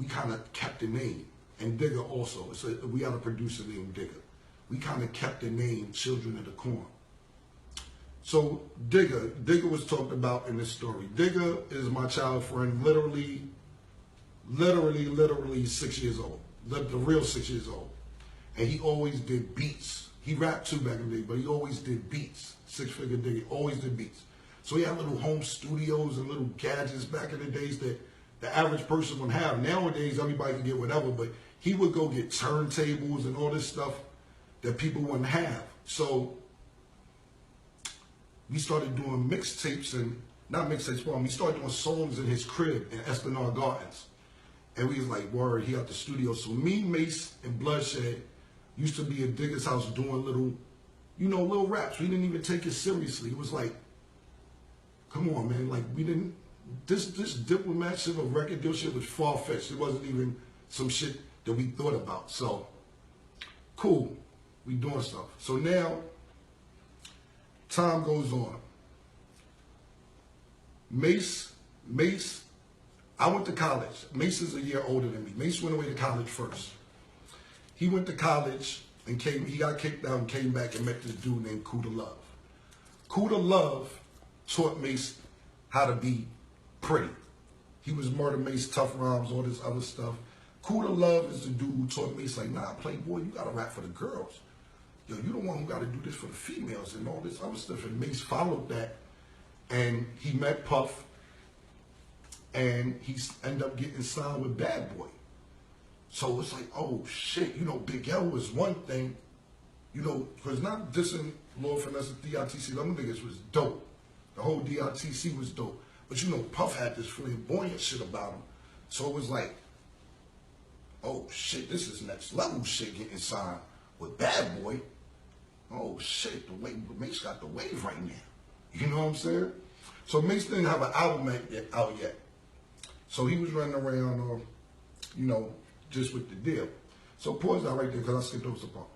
we kind of kept the name. And Digger also. We had a producer named Digger. We kind of kept the name Children of the Corn. So Digger was talked about in this story. Digger is my child friend, literally 6 years old. The real 6 years old. And he always did beats. He rapped too back in the day, but he always did beats. Six-figure Digger, always did beats. So he had little home studios and little gadgets back in the days that the average person would have. Nowadays, everybody can get whatever, but he would go get turntables and all this stuff that people wouldn't have. So we started doing mixtapes and, not mixtapes, we started doing songs in his crib in Esplanade Gardens. And we was like, word, he at the studio. So me, Mace, and Bloodshed used to be at Digger's house doing little raps. We didn't even take it seriously. It was like, come on, man. Like, we didn't, this Diplomat shit or record deal shit was far-fetched. It wasn't even some shit that we thought about. So, cool. We doing stuff. So now, time goes on. Mace, I went to college. Mace is a year older than me. Mace went away to college first. He went to college and he got kicked out and came back and met this dude named Kuda Love. Kuda Love taught Mace how to be pretty. He was Murder Mace, Tough Rhymes, all this other stuff. Kuda Love is the dude who taught Mace, like, nah, Playboy, you gotta rap for the girls. Yo, you the one who gotta do this for the females and all this other stuff. And Mace followed that, and he met Puff, and he ended up getting signed with Bad Boy. So it's like, oh shit, Big L was one thing, because not dissing Lord Finesse and DITC, them niggas was dope. The whole DITC was dope. But Puff had this flamboyant shit about him. So it was like, oh shit, this is next level shit getting signed with Bad Boy. Oh shit, Mace got the wave right now. You know what I'm saying? So Mace didn't have an album out yet. So he was running around, just with the deal. So pause that right there because I skipped over some part.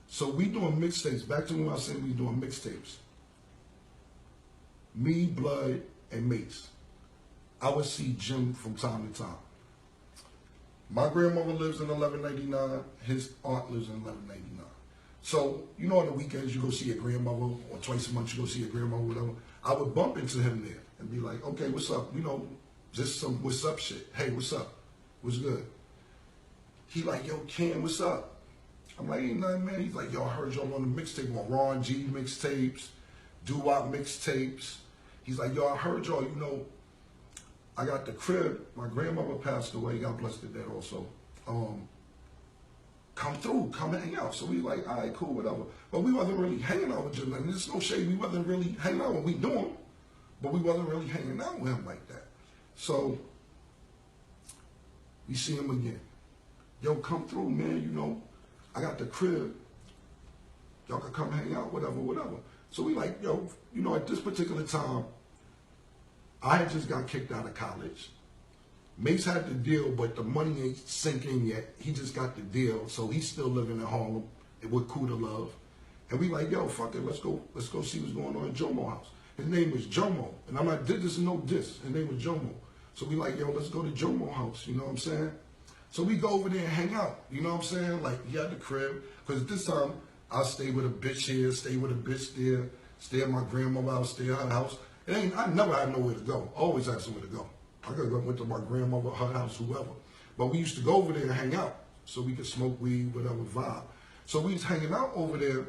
So we doing mixtapes. Back to when I was saying we doing mixtapes. Me, Blood, and Mace. I would see Jim from time to time. My grandmother lives in 1199. His aunt lives in 1199. So, on the weekends you go see your grandmother, or twice a month you go see your grandmother, whatever. I would bump into him there and be like, okay, what's up? Just some what's up shit. Hey, what's up? What's good? He like, yo, Cam, what's up? I'm like, ain't nothing, man. He's like, yo, I heard y'all on the mixtape, on Ron G mixtapes, Doo-Wop mixtapes. He's like, yo, I heard y'all, I got the crib. My grandmother passed away. God bless the dead also. Come through, come hang out. So we like, all right, cool, whatever. But we wasn't really hanging out with Jim. And there's no shade. We wasn't really hanging out when we knew him. But we wasn't really hanging out with him like that. So we see him again. Yo, come through, man. I got the crib. Y'all can come hang out, whatever. So we like, yo, at this particular time, I had just got kicked out of college. Mace had the deal, but the money ain't sink in yet. He just got the deal, so he's still living in Harlem with Kuda Love. And we like, yo, fuck it, let's go see what's going on in Jomo house. His name was Jomo, and I'm not, this is no diss. His name was Jomo. So we like, yo, let's go to Jomo house, you know what I'm saying? So we go over there and hang out, you know what I'm saying? Like, he had the crib, because at this time, I'll stay with a bitch here, stay with a bitch there, stay at my grandmother's house, stay at her house. I never had nowhere to go. Always had somewhere to go. I could have went to my grandmother, her house, whoever. But we used to go over there and hang out so we could smoke weed, whatever, vibe. So we was hanging out over there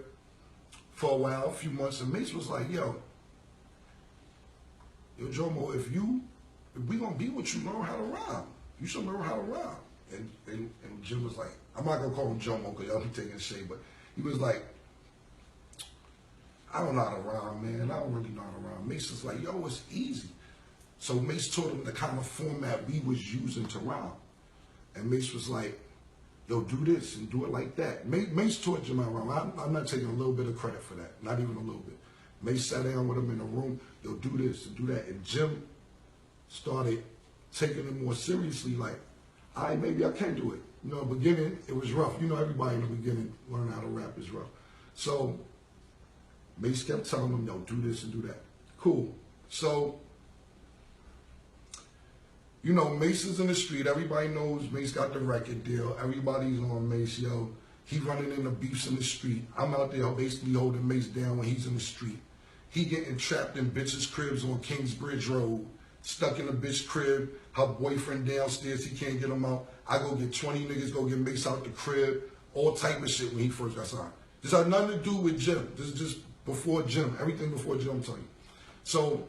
for a while, a few months, and Mace was like, yo, Jomo, if we gonna be with you, learn how to rhyme. You should learn how to rhyme. And Jim was like, I'm not gonna call him Jomo because y'all be taking shade, but he was like, I don't know how to rhyme, man. I don't really know how to rhyme. Mace was like, yo, it's easy. So Mace taught him the kind of format we was using to rhyme. And Mace was like, yo, do this and do it like that. Mace taught Jim how to rhyme. I'm not taking a little bit of credit for that. Not even a little bit. Mace sat down with him in the room, yo, do this and do that. And Jim started taking it more seriously, like, all right, maybe I can do it. Beginning, it was rough. Everybody in the beginning learning how to rap is rough. So Mace kept telling him, yo, do this and do that. Cool. So You know, Mace is in the street. Everybody knows Mace got the record deal. Everybody's on Mace, yo. He running into beefs in the street. I'm out there basically holding Mace down when he's in the street. He getting trapped in bitches' cribs on Kingsbridge Road, stuck in a bitch crib, her boyfriend downstairs, he can't get him out. I go get 20 niggas, go get Mace out the crib, all type of shit when he first got signed. This had nothing to do with Jim. This is just before Jim. Everything before Jim, I'm telling you. So,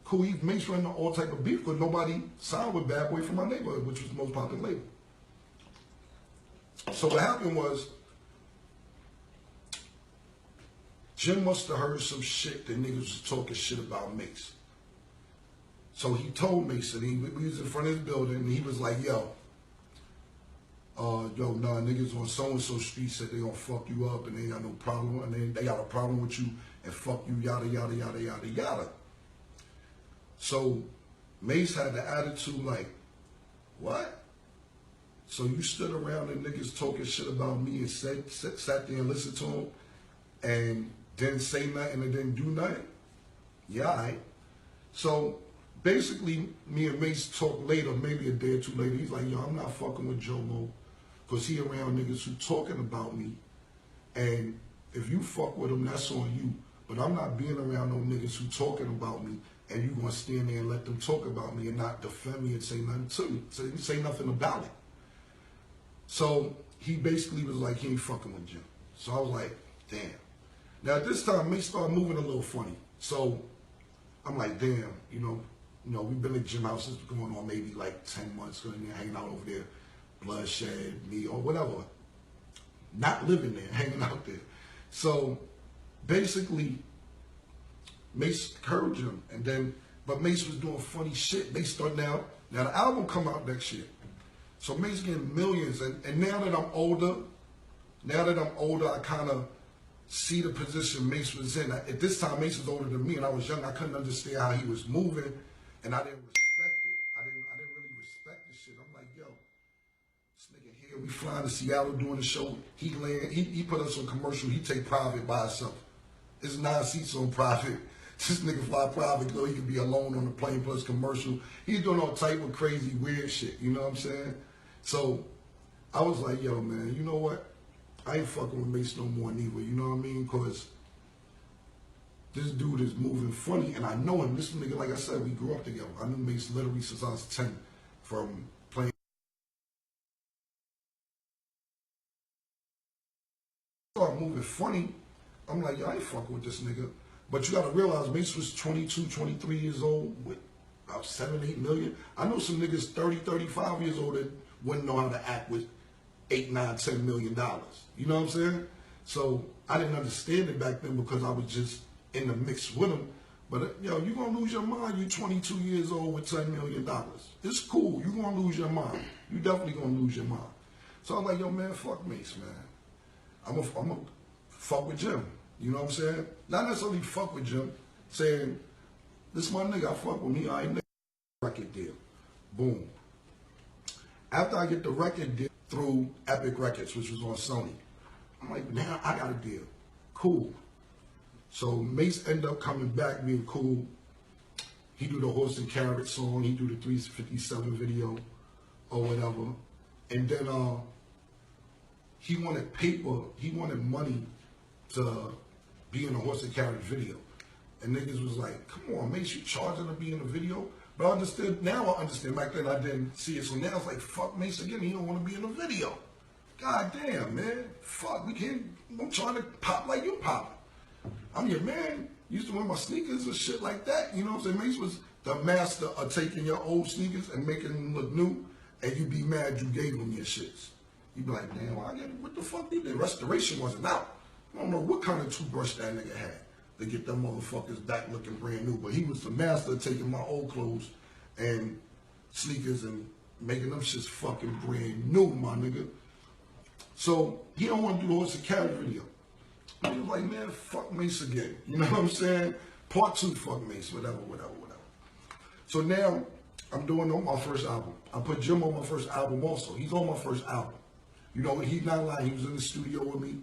cool, Mace running all type of beef because nobody signed with Bad Boy from my neighborhood, which was the most popular label. So what happened was, Jim must have heard some shit that niggas was talking shit about Mace. So he told Mace, and we was in front of his building, and he was like, yo, nah, niggas on so-and-so street said they gonna fuck you up, and they ain't got no problem, and they got a problem with you, and fuck you, yada, yada, yada, yada, yada. So Mace had the attitude like, what? So you stood around and niggas talking shit about me and sat there and listened to them and didn't say nothing and didn't do nothing? Yeah, all right. So basically, me and Mace talked later, maybe a day or two later. He's like, yo, I'm not fucking with Joe Mo because he around niggas who talking about me. And if you fuck with him, that's on you. But I'm not being around no niggas who talking about me and you gonna stand there and let them talk about me and not defend me and say nothing to me. So you say nothing about it. So he basically was like, he ain't fucking with Jim. So I was like, damn. Now at this time, Mace started moving a little funny. So I'm like, damn, you know, we've been at Jim houses going on maybe like 10 months, going there, hanging out over there, bloodshed, me, or whatever. Not living there, hanging out there. So basically, Mace heard Jim, and then, but Mace was doing funny shit. Mace started now the album come out next year. So Mace getting millions, and now that I'm older, I kind of see the position Mace was in. At this time, Mace was older than me, and I was young. I couldn't understand how he was moving, and I didn't respect it. I didn't really respect the shit. I'm like, yo, this nigga here, we flying to Seattle doing the show. He land, he put us on commercial. He take private by himself. It's 9 seats on private. This nigga fly private, though he could be alone on the plane plus commercial. He's doing all type of crazy, weird shit. You know what I'm saying? So I was like, yo, man, you know what? I ain't fucking with Mace no more neither, you know what I mean? Because this dude is moving funny, and I know him. This nigga, like I said, we grew up together. I knew Mace literally since I was 10 from playing. Started moving funny. I'm like, yo, I ain't fucking with this nigga. But you gotta realize Mace was 22, 23 years old with about 7, 8 million. I know some niggas 30, 35 years old that wouldn't know how to act with 8, 9, $10 million. You know what I'm saying? So I didn't understand it back then because I was just in the mix with him. But yo, you gonna lose your mind. You 22 years old with $10 million. It's cool. You gonna lose your mind. You definitely gonna lose your mind. So I was like, yo, man, fuck Mace, man. I'm a fuck with Jim. You know what I'm saying? Not necessarily fuck with Jim, saying, this my nigga, I fuck with me, I ain't record deal. Boom. After I get the record deal through Epic Records, which was on Sony, I'm like, now I got a deal. Cool. So Mace ended up coming back, being cool. He do the Horse and Carrot song, he do the 357 video, or whatever. And then he wanted paper, he wanted money to be in a Horse and Carrot video. And niggas was like, come on, Mace, you charging to be in a video? But I understood, now I understand. Back then I didn't see it. So now it's like, fuck Mace again, he don't want to be in a video. God damn, man. Fuck, we can't, I'm trying to pop like you pop. I'm your man. Used to wear my sneakers and shit like that. You know what I'm saying? Mace was the master of taking your old sneakers and making them look new, and you be mad you gave him your shits. You be like, damn, what the fuck you did? Restoration wasn't out. I don't know what kind of toothbrush that nigga had to get them motherfuckers back looking brand new. But he was the master of taking my old clothes and sneakers and making them shits fucking brand new, my nigga. So he don't want to do the Horse and Carrot video. He was like, man, fuck Mace again. You know what I'm saying? Part 2, fuck Mace, whatever. So now I'm doing on my first album. I put Jim on my first album also. He's on my first album. You know, he's not lying. He was in the studio with me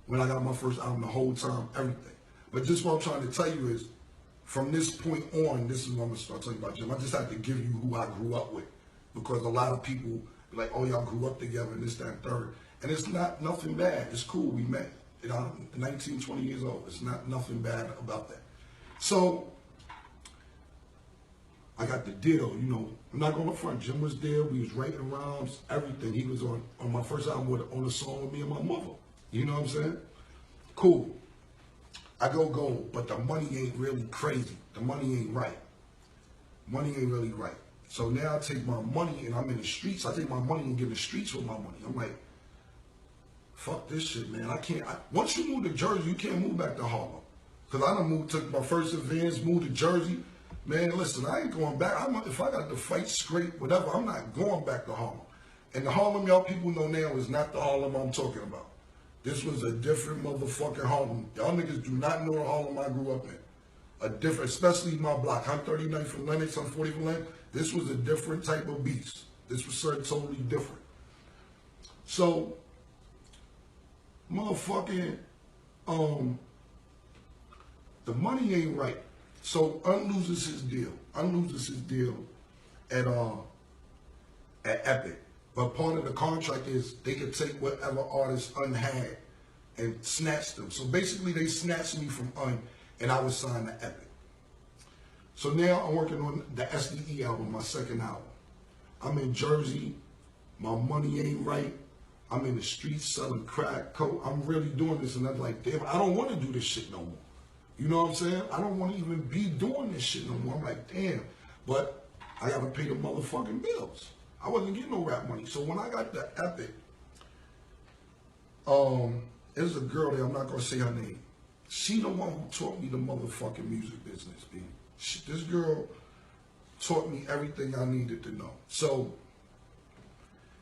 when I got my first album the whole time, everything. But just what I'm trying to tell you is, from this point on, this is what I'm gonna start talking about, Jim. I just have to give you who I grew up with, because a lot of people be like, oh, y'all grew up together and this, that, and third. And it's not nothing bad. It's cool. We met. 19, 20 years old. It's not nothing bad about that. So I got the deal. I'm not going to front. Jim was there. We was writing rhymes, everything. He was on my first album on a song with me and my mother. You know what I'm saying? Cool. I go, but the money ain't really crazy. The money ain't right. Money ain't really right. So now I take my money and I'm in the streets. I take my money and get in the streets with my money. I'm like, fuck this shit, man. Once you move to Jersey, you can't move back to Harlem. Because I done took my first advance, moved to Jersey. Man, listen, I ain't going back. If I got to fight straight, whatever, I'm not going back to Harlem. And the Harlem y'all people know now is not the Harlem I'm talking about. This was a different motherfucking Harlem. Y'all niggas do not know the Harlem I grew up in. A different, especially my block. I'm 39 from Lenox, I'm 40 from Lenox. This was a different type of beast. This was totally different. So, motherfucking, the money ain't right. So unloses his deal. Unloses his deal at Epic. But part of the contract is they could take whatever artist had and snatch them. So basically they snatched me from and I was signed to Epic. So now I'm working on the SDE album, my second album. I'm in Jersey. My money ain't right. I'm in the streets selling crack, coke. I'm really doing this, and I'm like, damn, I don't want to do this shit no more. You know what I'm saying? I don't want to even be doing this shit no more. I'm like, damn, but I got to pay the motherfucking bills. I wasn't getting no rap money. So when I got the Epic, there's a girl there, I'm not going to say her name. She the one who taught me the motherfucking music business, B. This girl taught me everything I needed to know. So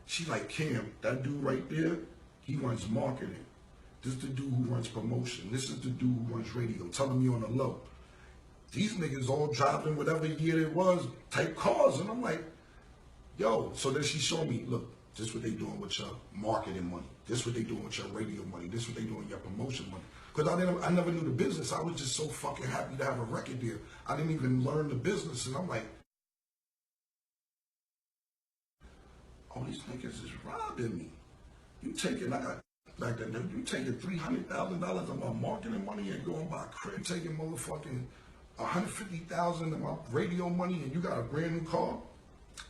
she like, Cam, that dude right there, he runs marketing. This is the dude who runs promotion. This is the dude who runs radio. Telling me on the low. These niggas all driving whatever year it was, type cars. And I'm like, yo. So then she showed me, look, this is what they doing with your marketing money. This is what they doing with your radio money. This is what they doing with your promotion money. Because I never knew the business. I was just so fucking happy to have a record deal. I didn't even learn the business. And I'm like, oh, these niggas is robbing me. You taking, I got back then, you taking $300,000 of my marketing money and going by a crib, taking motherfucking $150,000 of my radio money, and you got a brand new car?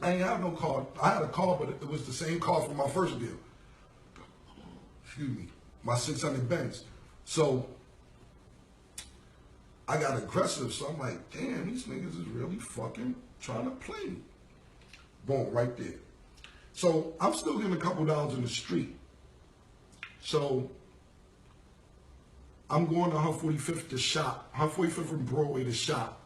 I ain't have no car. I had a car, but it was the same car from my first deal. Excuse me, my 600 Benz. So I got aggressive. So I'm like, damn, these niggas is really fucking trying to play me. Boom, right there. So I'm still getting a couple dollars in the street. So I'm going to 145th to shop, 145th and Broadway to shop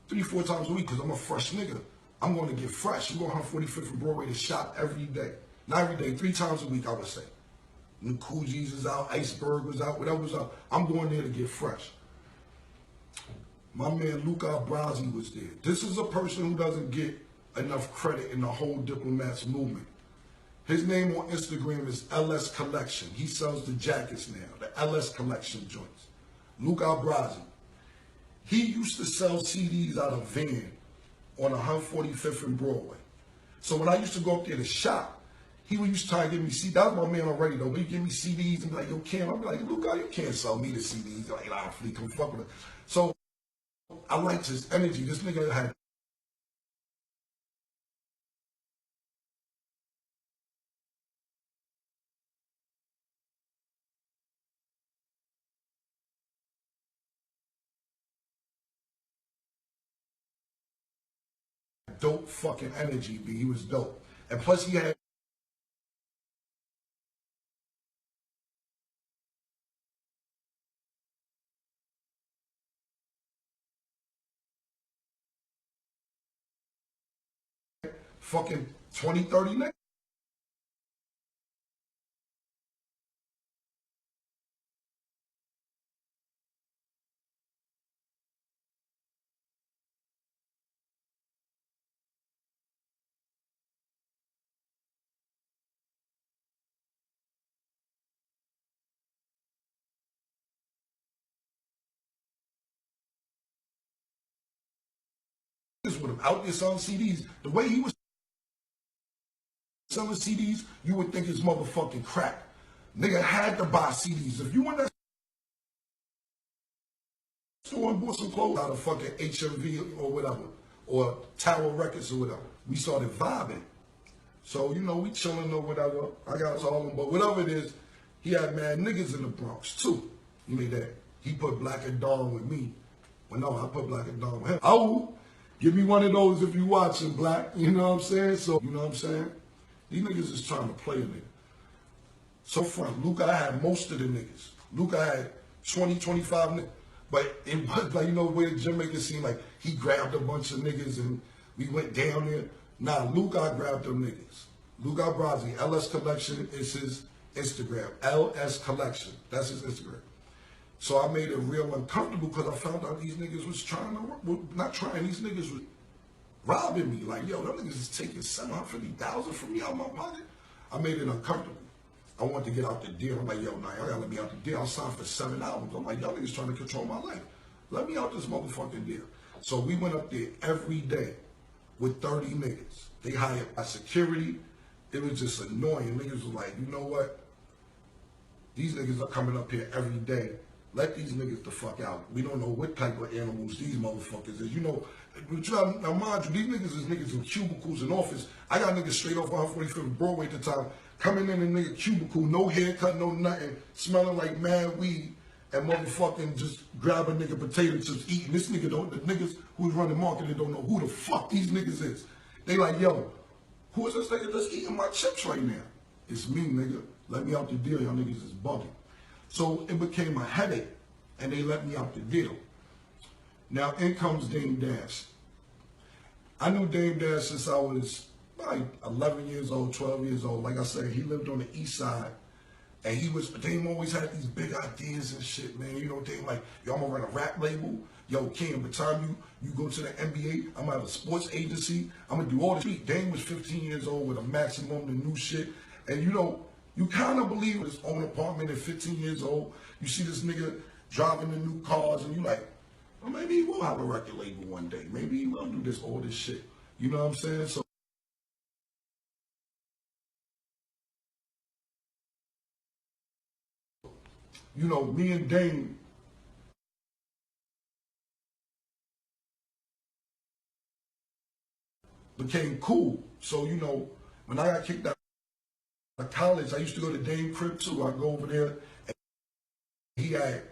3-4 times a week because I'm a fresh nigga. I'm going to get fresh. I'm going 145th and Broadway to shop every day. Not every day, 3 times a week, I would say. New Coogie's is out, Iceberg was out, whatever was out. I'm going there to get fresh. My man Luca Brasi was there. This is a person who doesn't get enough credit in the whole diplomats movement. His name on Instagram is LS Collection. He sells the jackets now, the LS Collection joints. Luca Brasi. He used to sell CDs out of van on 145th and Broadway. So when I used to go up there to shop, he would used to try to give me CDs. That was my man already though. He'd give me CDs and be like, yo, Cam. I'd be like, Luca, you can't sell me the CDs. Like, nah, please come fuck with it. So I liked his energy. This nigga had dope fucking energy, B. He was dope. And plus he had fucking 20, 30 niggas. with him out there selling CDs. The way he was selling CDs, you would think it's motherfucking crack. Nigga had to buy CDs. If you went to that store and bought some clothes out of fucking HMV or whatever, or Tower Records or whatever, we started vibing. So, you know, we chilling or whatever. I got us all on, but whatever it is, he had mad niggas in the Bronx too. You mean that? He put Black and Dawn with me. Well, no, I put Black and Dawn with him. Oh, give me one of those if you watching, Black. You know what I'm saying? So, you know what I'm saying? These niggas is trying to play a nigga. So from Luca, I had most of the niggas. Luca had 20, 25 niggas. But it was like, you know, where Jamaica seemed like he grabbed a bunch of niggas and we went down there. Nah, Luca grabbed them niggas. Luca Brasi, LS Collection is his Instagram. LS Collection, that's his Instagram. So I made it real uncomfortable because I found out these niggas was trying to, not trying, these niggas was robbing me. Like, yo, them niggas is taking $750,000 from me out of my pocket. I made it uncomfortable. I wanted to get out the deal. I'm like, yo, nah, y'all gotta let me out the deal. I signed for 7 albums. I'm like, y'all niggas trying to control my life. Let me out this motherfucking deal. So we went up there every day with 30 niggas. They hired a security. It was just annoying. Niggas was like, you know what? These niggas are coming up here every day. Let these niggas the fuck out. We don't know what type of animals these motherfuckers is. You know, now mind you, these niggas is niggas in cubicles in office. I got niggas straight off 145th Broadway at the time, coming in a nigga cubicle, no haircut, no nothing, smelling like mad weed, and motherfucking just grab a nigga potato chips, eating. This nigga don't, the niggas who's running marketing don't know who the fuck these niggas is. They like, yo, who is this nigga that's eating my chips right now? It's me, nigga. Let me out the deal. Y'all niggas is bugging. So it became a headache, and they let me out the deal. Now, in comes Dame Dash. I knew Dame Dash since I was like 11 years old, 12 years old. Like I said, he lived on the east side, and Dame always had these big ideas and shit, man. You know, Dame like, yo, I'm gonna run a rap label. Yo, King, by the time you go to the NBA, I'm gonna have a sports agency. I'm gonna do all this. Dame was 15 years old with a Maximum, the new shit. And you know, you kind of believe in his own apartment at 15 years old. You see this nigga driving the new cars, and you like, well, maybe he will have a record label one day. Maybe he will do all this shit. You know what I'm saying? So, you know, me and Dame became cool. So, you know, when I got kicked out of college, I used to go to Dame crib too. I'd go over there, and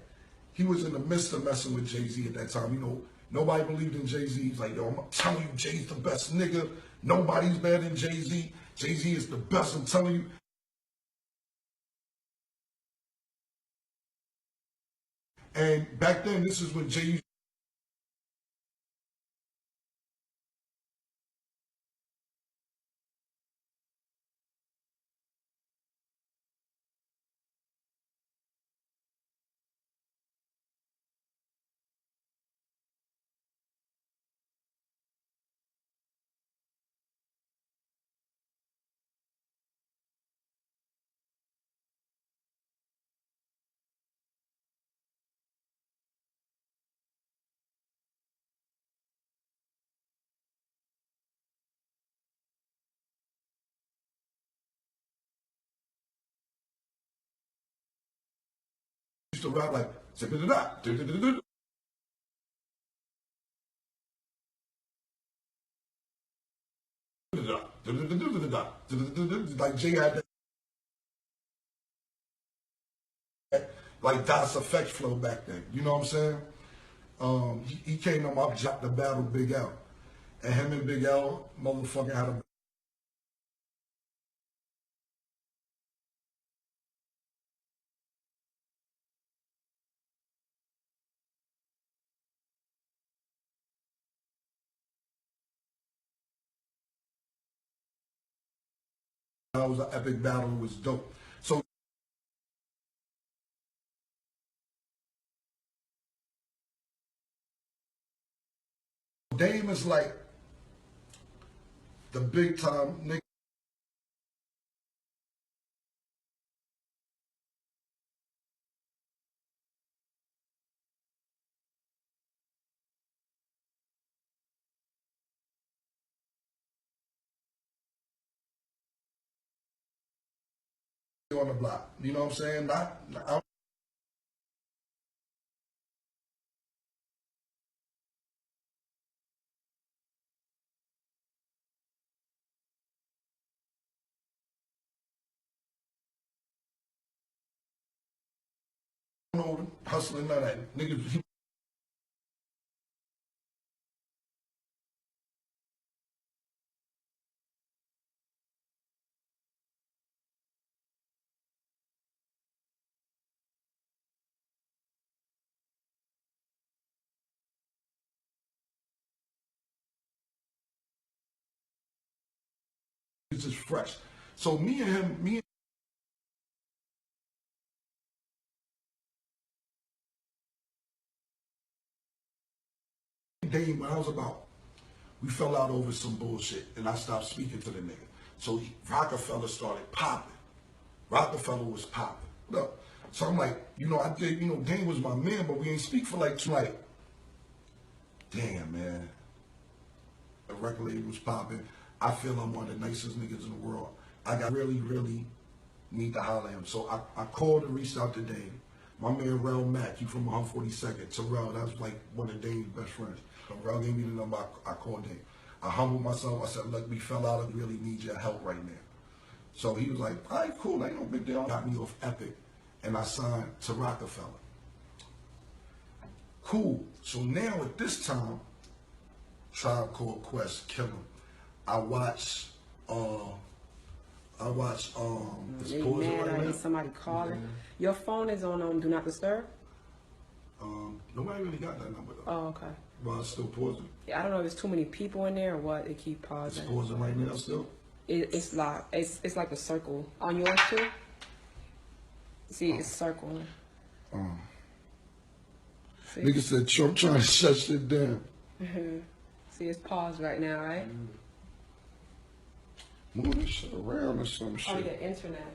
he was in the midst of messing with Jay-Z at that time. You know, nobody believed in Jay-Z. He's like, yo, I'm telling you, Jay's the best nigga. Nobody's better than Jay-Z. Jay-Z is the best, I'm telling you. And back then, this is when Jay used to rap like, like Jay had that, like Das Effect flow back then. You know what I'm saying? He came up, I dropped the battle Big L. And him and Big L, motherfucking had a that was an epic battle. It was dope. So Dame is like the big time nigga. on the block. You know what I'm saying? I'm no hustling none of that. Niggas, he was just fresh. So me and Dame, when I was about, we fell out over some bullshit, and I stopped speaking to the nigga. So Rockefeller started popping. Rockefeller was popping. Look, so I'm like, I did, Dame was my man, but we ain't speak for like two, like, damn, man. The record label was popping. I feel I'm one of the nicest niggas in the world. I got really need to holler at him. So I called and reached out to Dame. My man Rel Mack, he from 142nd. Terrell, that was like one of Dame's best friends. So Rel gave me the number, I called Dame. I humbled myself. I said, look, we fell out. I really need your help right now. So he was like, all right, cool, ain't no big deal. Got me off Epic, and I signed to Rockefeller. Cool. So now at this time, Tribe Called Quest, Kill 'Em. I watch, it's You pausing mad right or now. is somebody calling? Your phone is on Do Not Disturb? Nobody really got that number though. Oh, okay. But it's still pausing. Yeah, I don't know if there's too many people in there or what. It keep It's pausing. pausing right now still. It's like it's like a circle on yours too. See, it's circling. See? Nigga said Trump trying to shut shit down. See, it's paused right now, right? Move this shit around or some shit. Oh, yeah, internet.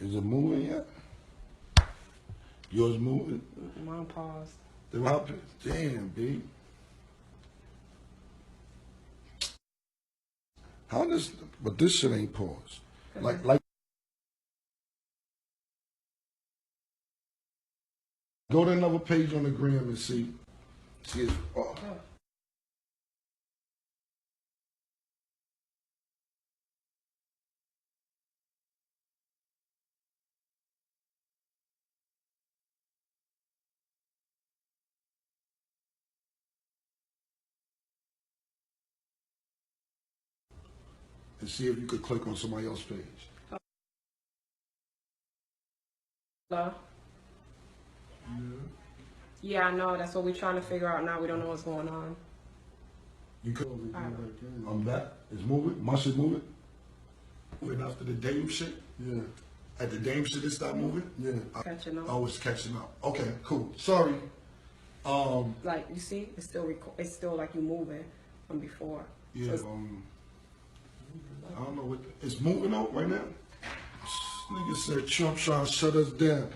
Is it moving yet? Yours moving? Mine paused. Damn, B. How this? But this shit ain't paused. Like. Go to another page on the gram and see. See it. Oh. And see if you could click on somebody else's page. Hello? Yeah, I know. That's what we're trying to figure out now. We don't know what's going on. You could. I'm back. It's moving. My shit moving. Moving after the Dame shit. Yeah. At the Dame shit, it stopped moving. Yeah. Catching up. Oh, it's catching up. Okay, cool. Sorry. Like you see, it's still it's still like you moving from before. Yeah. So I don't know what it's moving out right now. Nigga said Trump trying to shut us down.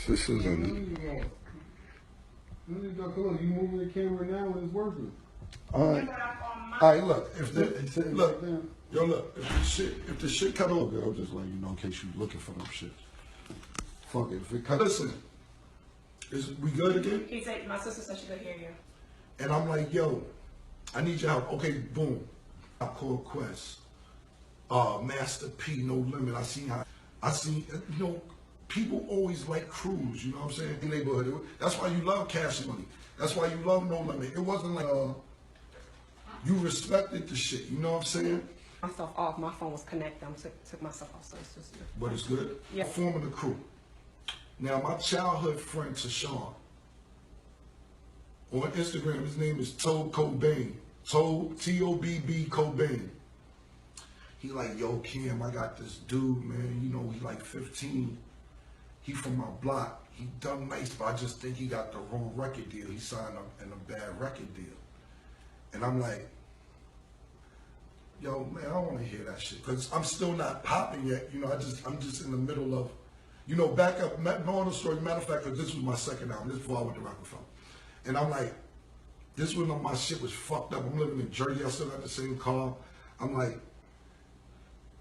This isn't. There you go. Come on, you moving the camera now and it's working. All right. All right. Look, if look, if the shit cut off, I'll just let you know in case you looking for them shit. Fuck it. If it cut, listen. Is we good again? he said, my sister said she could hear you. And I'm like, yo, I need your help. Okay, boom. I call Quest. Master P, No Limit. I seen, people always like crews, you know what I'm saying? In the neighborhood. That's why you love Cash Money. That's why you love No Limit. It wasn't like, you respected the shit, you know what I'm saying? Myself off. My phone was connected. I took myself off. So it's just. But it's good. Yeah. Forming the crew. Now, my childhood friend, Tashawn, on Instagram, his name is Tobe Cobain. Tobe, T-O-B-B Cobain. He like, yo, Kim, I got this dude, man. He like 15. He from my block. He done nice, but I just think he got the wrong record deal. He signed up in a bad record deal. And I'm like, yo, man, I don't want to hear that shit. Because I'm still not popping yet. I'm just in the middle of, back up, knowing the story. Matter of fact, because this was my second album. This is before I went to Rockefeller. And I'm like, this was when my shit was fucked up. I'm living in Jersey. I still got the same car. I'm like,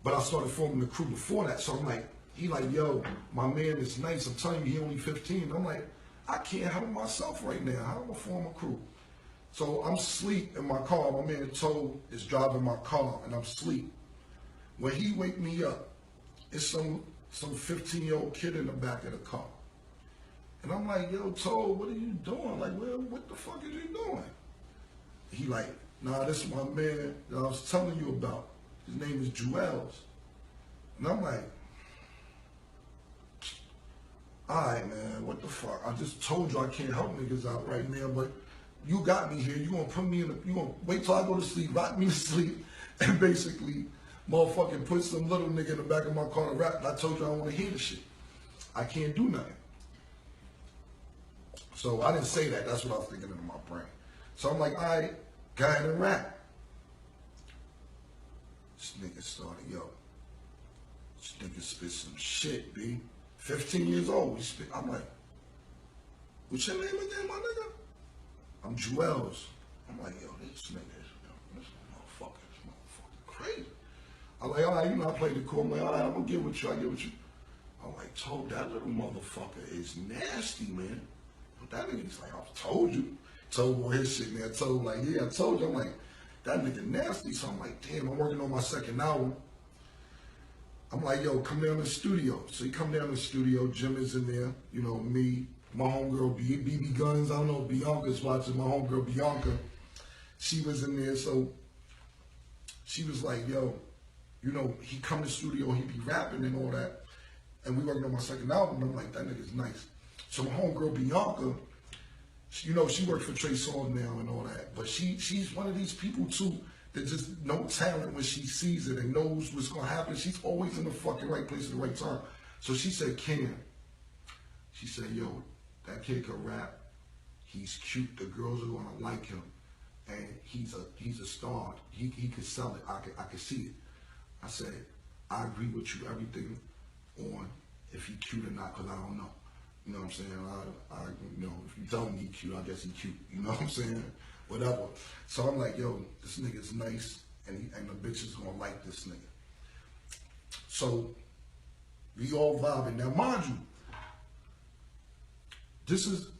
but I started forming the crew before that. So I'm like, he like, yo, my man is nice. I'm telling you, he only 15. I'm like, I can't help myself right now. How am I form a crew? So I'm asleep in my car. My man Toe is driving my car, and I'm asleep. When he wake me up, it's some 15-year-old kid in the back of the car. And I'm like, yo, Toe, what are you doing? Like, well, what the fuck is you doing? He like, nah, this is my man that I was telling you about. His name is Jewels. And I'm like, all right, man, what the fuck? I just told you I can't help niggas out right now, but you got me here. You gonna put me in you gonna wait till I go to sleep, rock me to sleep, and basically, motherfucking put some little nigga in the back of my car to rap. And I told you I don't want to hear the shit. I can't do nothing. So I didn't say that. That's what I was thinking in my brain. So I'm like, all right, go ahead and rap. This nigga started, yo. This nigga spit some shit, B. 15 years old, we spit. I'm like, what's your name again, my nigga? I'm Jewels. I'm like, yo, this motherfucker crazy. I'm like, all right, you know, I played the cool. I'm like, all right, I'm gonna get with you. I get with you. I'm like, told that little motherfucker is nasty, man. But that nigga's like, I told you. Told boy his shit, man. Told like, yeah, I told you. I'm like, that nigga nasty. So I'm like, damn, I'm working on my second album. I'm like, yo, come down to the studio. So he come down to the studio. Jim is in there. You know, me, my homegirl, BB Guns. I don't know if Bianca's watching. My homegirl, Bianca. She was in there. So she was like, yo, you know, he come to the studio. He be rapping and all that. And we working on my second album. I'm like, that nigga's nice. So my homegirl, Bianca, you know, she works for Trey Songz now and all that. But she's one of these people, too, that just know talent when she sees it and knows what's going to happen. She's always in the fucking right place at the right time. So she said, Cam, she said, yo, that kid can rap. He's cute. The girls are going to like him. And he's a star. He could sell it. I could see it. I said, I agree with you, everything on if he cute or not, because I don't know. You know what I'm saying? I you know, if you tell me he cute, I guess he cute. You know what I'm saying? Whatever. So I'm like, yo, this nigga's nice, and the bitch is gonna like this nigga. So we all vibing. Now, mind you, this is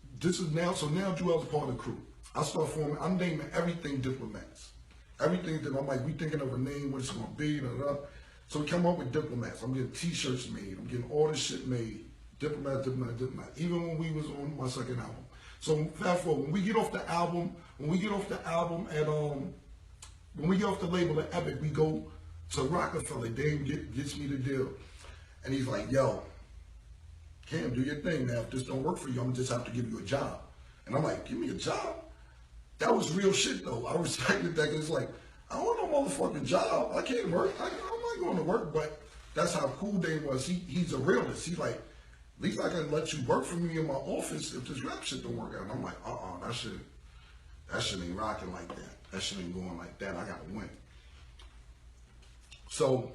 now. So now Jewel's part of the crew. I start forming. I'm naming everything Diplomats. Everything that I'm like, we thinking of a name, what it's gonna be, da, da, da. So we come up with Diplomats. I'm getting T-shirts made. I'm getting all this shit made. Diplomat. Even when we was on my second album. So fast forward, when we get off the album at when we get off the label at Epic, we go to Rockefeller. Dave gets me the deal, and he's like, "Yo, Cam, do your thing now. If this don't work for you, I'm gonna just have to give you a job." And I'm like, "Give me a job?" That was real shit though. I respected that because it's like, I don't want no motherfucking job. I can't work. I'm not going to work. But that's how cool Dave was. He's a realist. He's like, at least I can let you work for me in my office if this rap shit don't work out. And I'm like, that shit ain't rocking like that. That shit ain't going like that. I gotta win. So,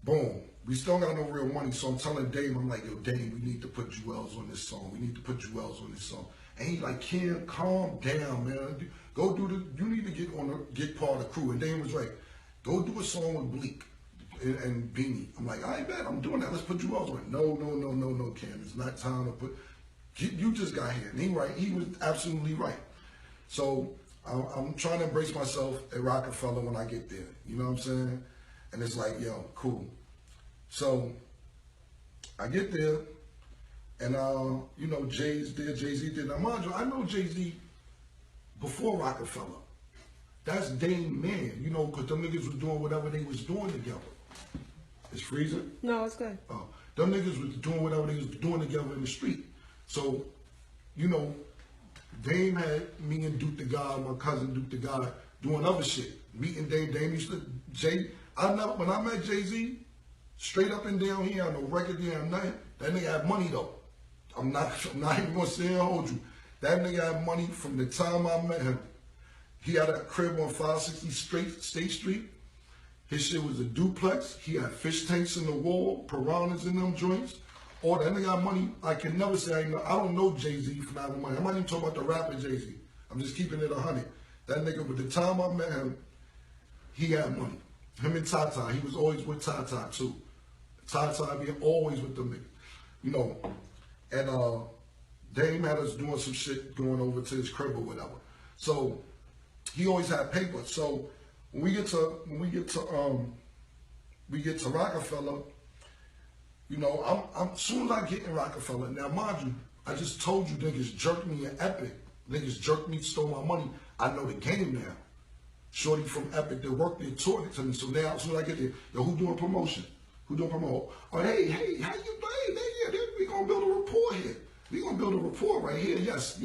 boom. We still got no real money, so I'm telling Dave, I'm like, yo, Dave, we need to put Jewels on this song. We need to put Jewels on this song. And he's like, Cam, calm down, man. Go you need to get part of the crew. And Dave was like, go do a song with Bleak and Beanie. I'm like, I bet I'm doing that. Let's put Jewels on it. No, Cam. It's not time to put. You just got here. And he was absolutely right. So I'm trying to embrace myself at Rockefeller when I get there. You know what I'm saying? And it's like, yo, cool. So I get there, and you know, Jay's there, Jay-Z did. Now, mind you, I know Jay-Z before Rockefeller. That's Dame Man, you know, because them niggas was doing whatever they was doing together. It's freezing? No, it's good. Them niggas was doing whatever they was doing together in the street. So, you know, Dame had me and Duke the God, my cousin Duke the God, doing other shit. Meeting Dame used to, when I met Jay-Z, straight up and down here, no record deal, nothing. That nigga had money though. I'm not even gonna say and hold you. That nigga had money from the time I met him. He had a crib on 560 State Street. His shit was a duplex. He had fish tanks in the wall, piranhas in them joints. All that nigga had money. I can never say I don't know Jay-Z from having money. I'm not even talking about the rapper Jay-Z. I'm just keeping it 100. That nigga, by the time I met him, he had money. Him and Tata, he was always with Tata too. Tata being always with them niggas, you know. And Dame had us doing some shit going over to his crib or whatever. So he always had paper. So when we get to Rockefeller, you know, I'm soon as I get in Rockefeller. Now, mind you, I just told you niggas jerked me in Epic. Niggas jerked me, stole my money. I know the game now. Shorty from Epic that worked there taught it to me. So now, as soon as I get there, yo, who doing promotion? Who doing promote? Oh, hey, how you doing? Yeah, we gonna build a rapport here. We gonna build a rapport right here. Yes.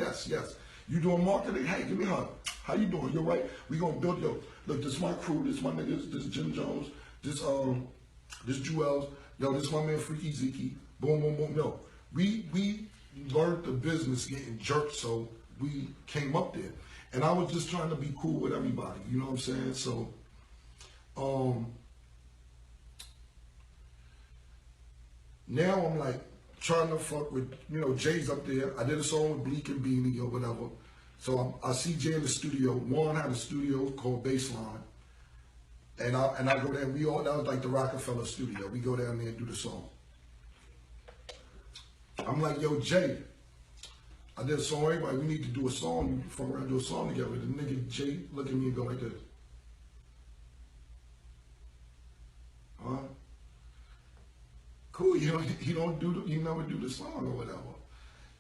You doing marketing? Hey, give me a hug. How you doing? You're right. We gonna build, yo. Look, this is my crew. This is my niggas. This is Jim Jones. This Jewels. Yo, this is my man Freaky Zeke. Boom, boom, boom. Yo, we learned the business getting jerked, so we came up there. And I was just trying to be cool with everybody. You know what I'm saying? So, now I'm like trying to fuck with, you know, Jay's up there. I did a song with Bleak and Beanie or whatever. So I see Jay in the studio. Juan had a studio called Baseline. And I go there, that was like the Rockefeller studio. We go down there and do the song. I'm like, yo, Jay, I did a song, everybody, we need to do a song. We fuck around and do a song together. The nigga Jay look at me and go like this. Huh? Cool, you never do the song or whatever.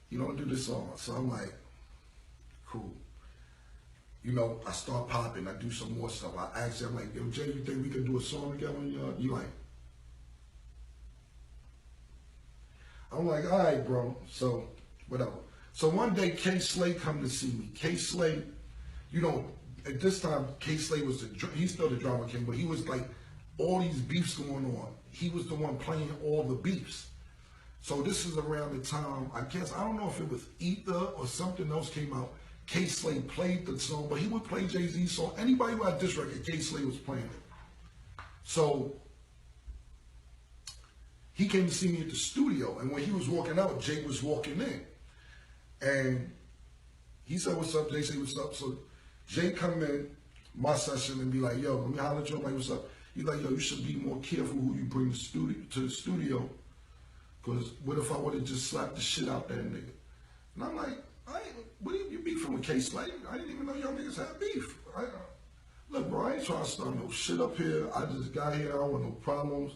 You don't do the song. So I'm like, cool. You know, I start popping, I do some more stuff. I ask him, like, yo, Jay, you think we can do a song together? You like, I'm like, all right, bro. So, whatever. So one day, K Slay come to see me. K Slay, you know, at this time, K Slay was he's still the drama king, but he was like, all these beefs going on. He was the one playing all the beefs. So this is around the time, I don't know if it was Ether or something else came out. K Slay played the song, but he would play Jay-Z's song. Anybody who had this record, K Slay was playing it. So he came to see me at the studio, and when he was walking out, Jay was walking in. And he said, what's up? Jay said, what's up? So Jay come in my session and be like, yo, let me holler at you. I'm like, what's up? He's like, yo, you should be more careful who you bring to the studio. Because what if I would have just slapped the shit out that nigga? And I'm like, what are you beefing with K Slay? I didn't even know y'all niggas had beef. Look, bro, I ain't trying to start no shit up here. I just got here. I don't want no problems.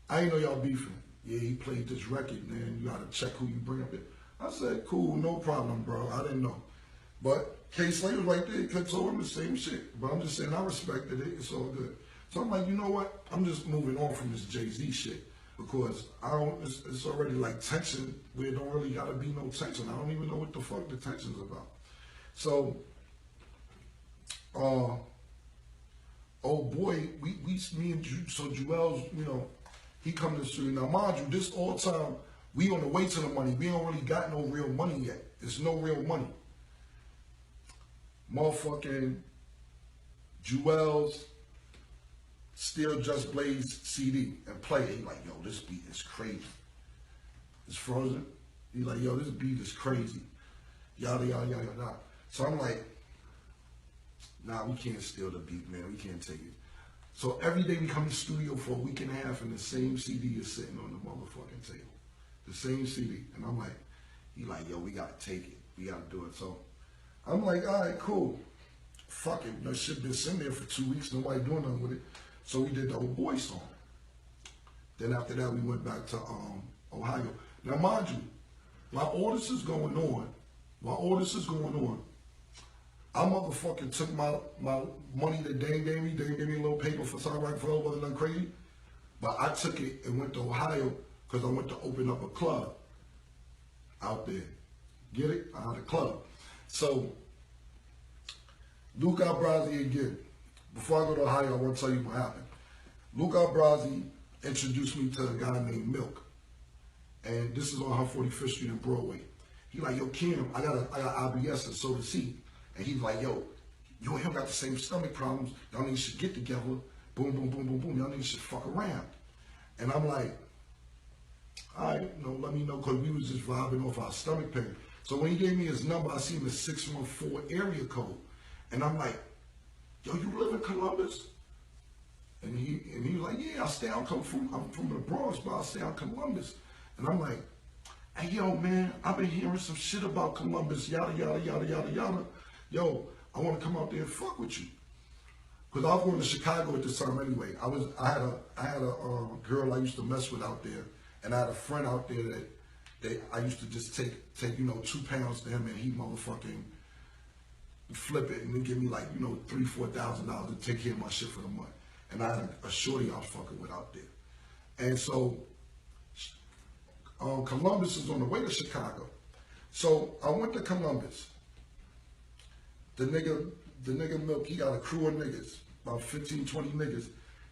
I ain't know y'all beefing. Yeah, he played this record, man. You gotta check who you bring up here. I said, cool, no problem, bro. I didn't know. But K Slay was right there. He could told him the same shit. But I'm just saying, I respected it. It's all good. So I'm like, you know what? I'm just moving on from this Jay-Z shit. Because it's already like tension where it don't really gotta be no tension. I don't even know what the fuck the tension's about. So, oh boy, me and Jewels, you know, he come to the studio. Now, mind you, this all time, we on the way to the money. We don't really got no real money yet. There's no real money. Motherfucking Jewels steal Just Blaze CD and play it. He like, yo, this beat is crazy. It's Frozen. He like, yo, this beat is crazy. Yada, yada, yada, yada. So I'm like, nah, we can't steal the beat, man. We can't take it. So every day we come to the studio for a week and a half and the same CD is sitting on the motherfucking table. The same CD. And I'm like, he like, yo, we gotta take it. We gotta do it. So I'm like, all right, cool. Fuck it. That shit been sitting there for 2 weeks. Nobody doing nothing with it. So we did the old boy song. Then after that, we went back to Ohio. Now, mind you, while all this is going on, I motherfucking took my money that Dame gave me. Dame gave me a little paper for songwriting for wasn't nothing crazy. But I took it and went to Ohio because I went to open up a club out there. Get it? I had a club. So, Luke Albrazi again. Before I go to Ohio, I want to tell you what happened. Luke Albrazi introduced me to a guy named Milk. And this is on 145th Street in Broadway. He like, yo, Kim, I got IBS and so does he. And he's like, yo, you and him got the same stomach problems. Y'all niggas should get together. Boom, boom, boom, boom, boom. Y'all niggas should fuck around. And I'm like, all right, let me know, because we was just vibing off our stomach pain. So when he gave me his number, I seen the 614 area code. And I'm like, yo, you live in Columbus? And he was like, yeah, I'm from the Bronx, but I stay out Columbus. And I'm like, hey, yo, man, I've been hearing some shit about Columbus, yada, yada, yada, yada, yada. Yo, I want to come out there and fuck with you. Because I was going to Chicago at this time anyway. I had a girl I used to mess with out there, and I had a friend out there that I used to just take 2 pounds to him, and he motherfucking flip it, and then give me like $3,000-$4,000 to take care of my shit for the month. And I had a shorty I was fucking with out there, and so Columbus is on the way to Chicago. So I went to Columbus. The nigga Milk, he got a crew of niggas, about 15, 20 niggas.